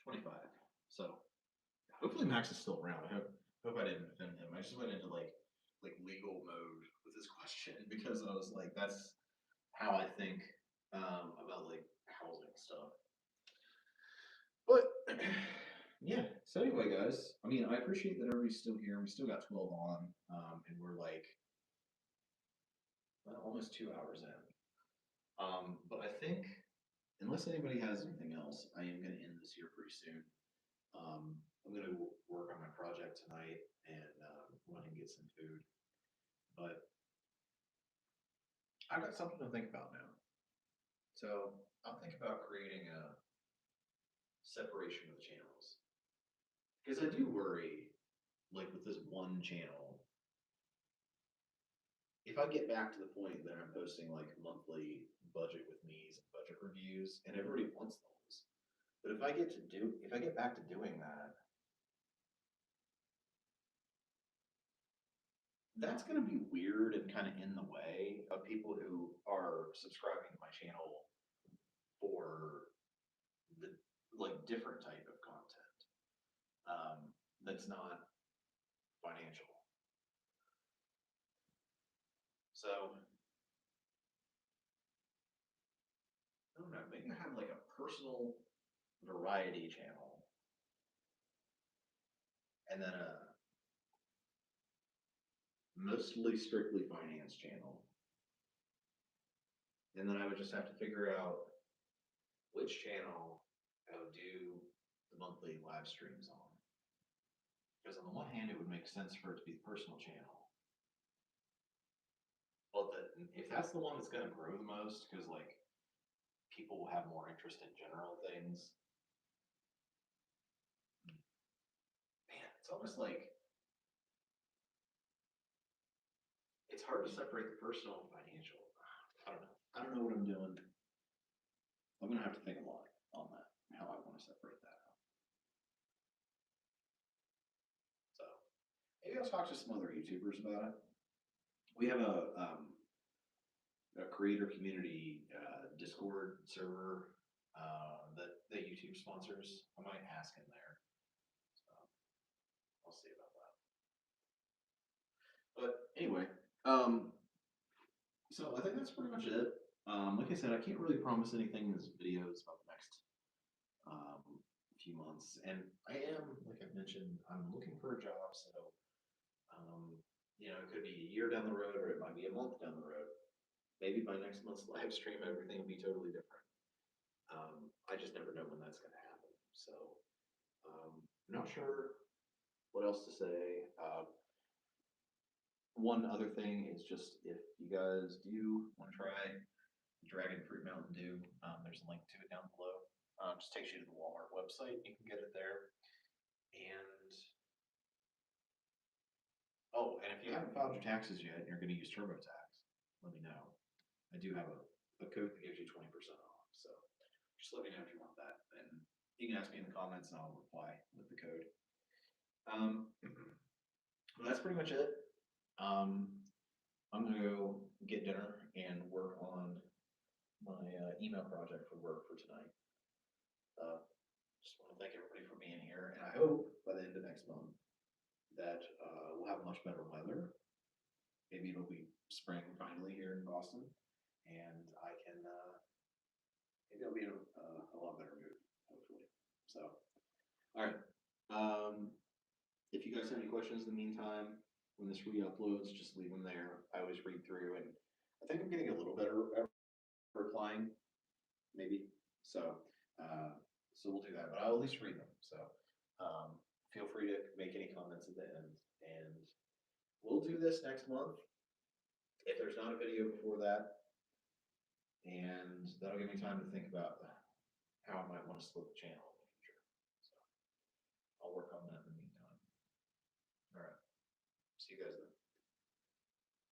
25. So hopefully Max is still around. I hope I didn't offend him. I just went into like legal mode with this question because I was like, that's how I think about like housing stuff. But yeah. So anyway, guys, I mean, I appreciate that everybody's still here. We still got 12 on, and we're like almost 2 hours in. But I think unless anybody has anything else, I am going to end this here pretty soon. I'm going to work on my project tonight and run and get some food. But I've got something to think about now. So I'm thinking about creating a separation of the channels. Because I do worry, like with this one channel, if I get back to the point that I'm posting like monthly budget with me's and budget reviews, and everybody wants those, but if I get back to doing that, that's going to be weird and kind of in the way of people who are subscribing to my channel for the like different type of content that's not financial. So I don't know, maybe I have like a personal variety channel and then a mostly strictly finance channel. And then I would just have to figure out which channel I would do the monthly live streams on. Because on the one hand, it would make sense for it to be the personal channel. But if that's the one that's going to grow the most, because like people will have more interest in general things, man, it's almost like it's hard to separate the personal and financial. I don't know. I don't know what I'm doing. I'm going to have to think a lot on that, how I want to separate that out. So maybe I'll talk to some other YouTubers about it. We have a creator community Discord server that YouTube sponsors. I might ask in there. So I'll see about that. But anyway, so I think that's pretty much it. Like I said, I can't really promise anything in this video about the next few months. And I am, like I mentioned, I'm looking for a job. So, it could be a year down the road or it might be a month down the road. Maybe by next month's live stream, everything will be totally different. I just never know when that's going to happen. So, I'm not sure what else to say. One other thing is just if you guys do want to try Dragon Fruit Mountain Dew, there's a link to it down below. Just takes you to the Walmart website. You can get it there. And and if you haven't filed your taxes yet and you're going to use TurboTax, let me know. I do have a code that gives you 20% off. So just let me know if you want that. And you can ask me in the comments and I'll reply with the code. Well, that's pretty much it. I'm going to go get dinner and work on my email project for work for tonight. Just want to thank everybody for being here. And I hope by the end of next month that we'll have much better weather. Maybe it'll be spring finally here in Boston. And I can, maybe I'll be in a lot better mood, hopefully. So, all right. If you guys have any questions in the meantime, when this re-uploads, just leave them there. I always read through, and I think I'm getting a little better at replying, maybe. So we'll do that, but I'll at least read them. So feel free to make any comments at the end. And we'll do this next month. If there's not a video before that, and that'll give me time to think about how I might want to split the channel in the future. So I'll work on that.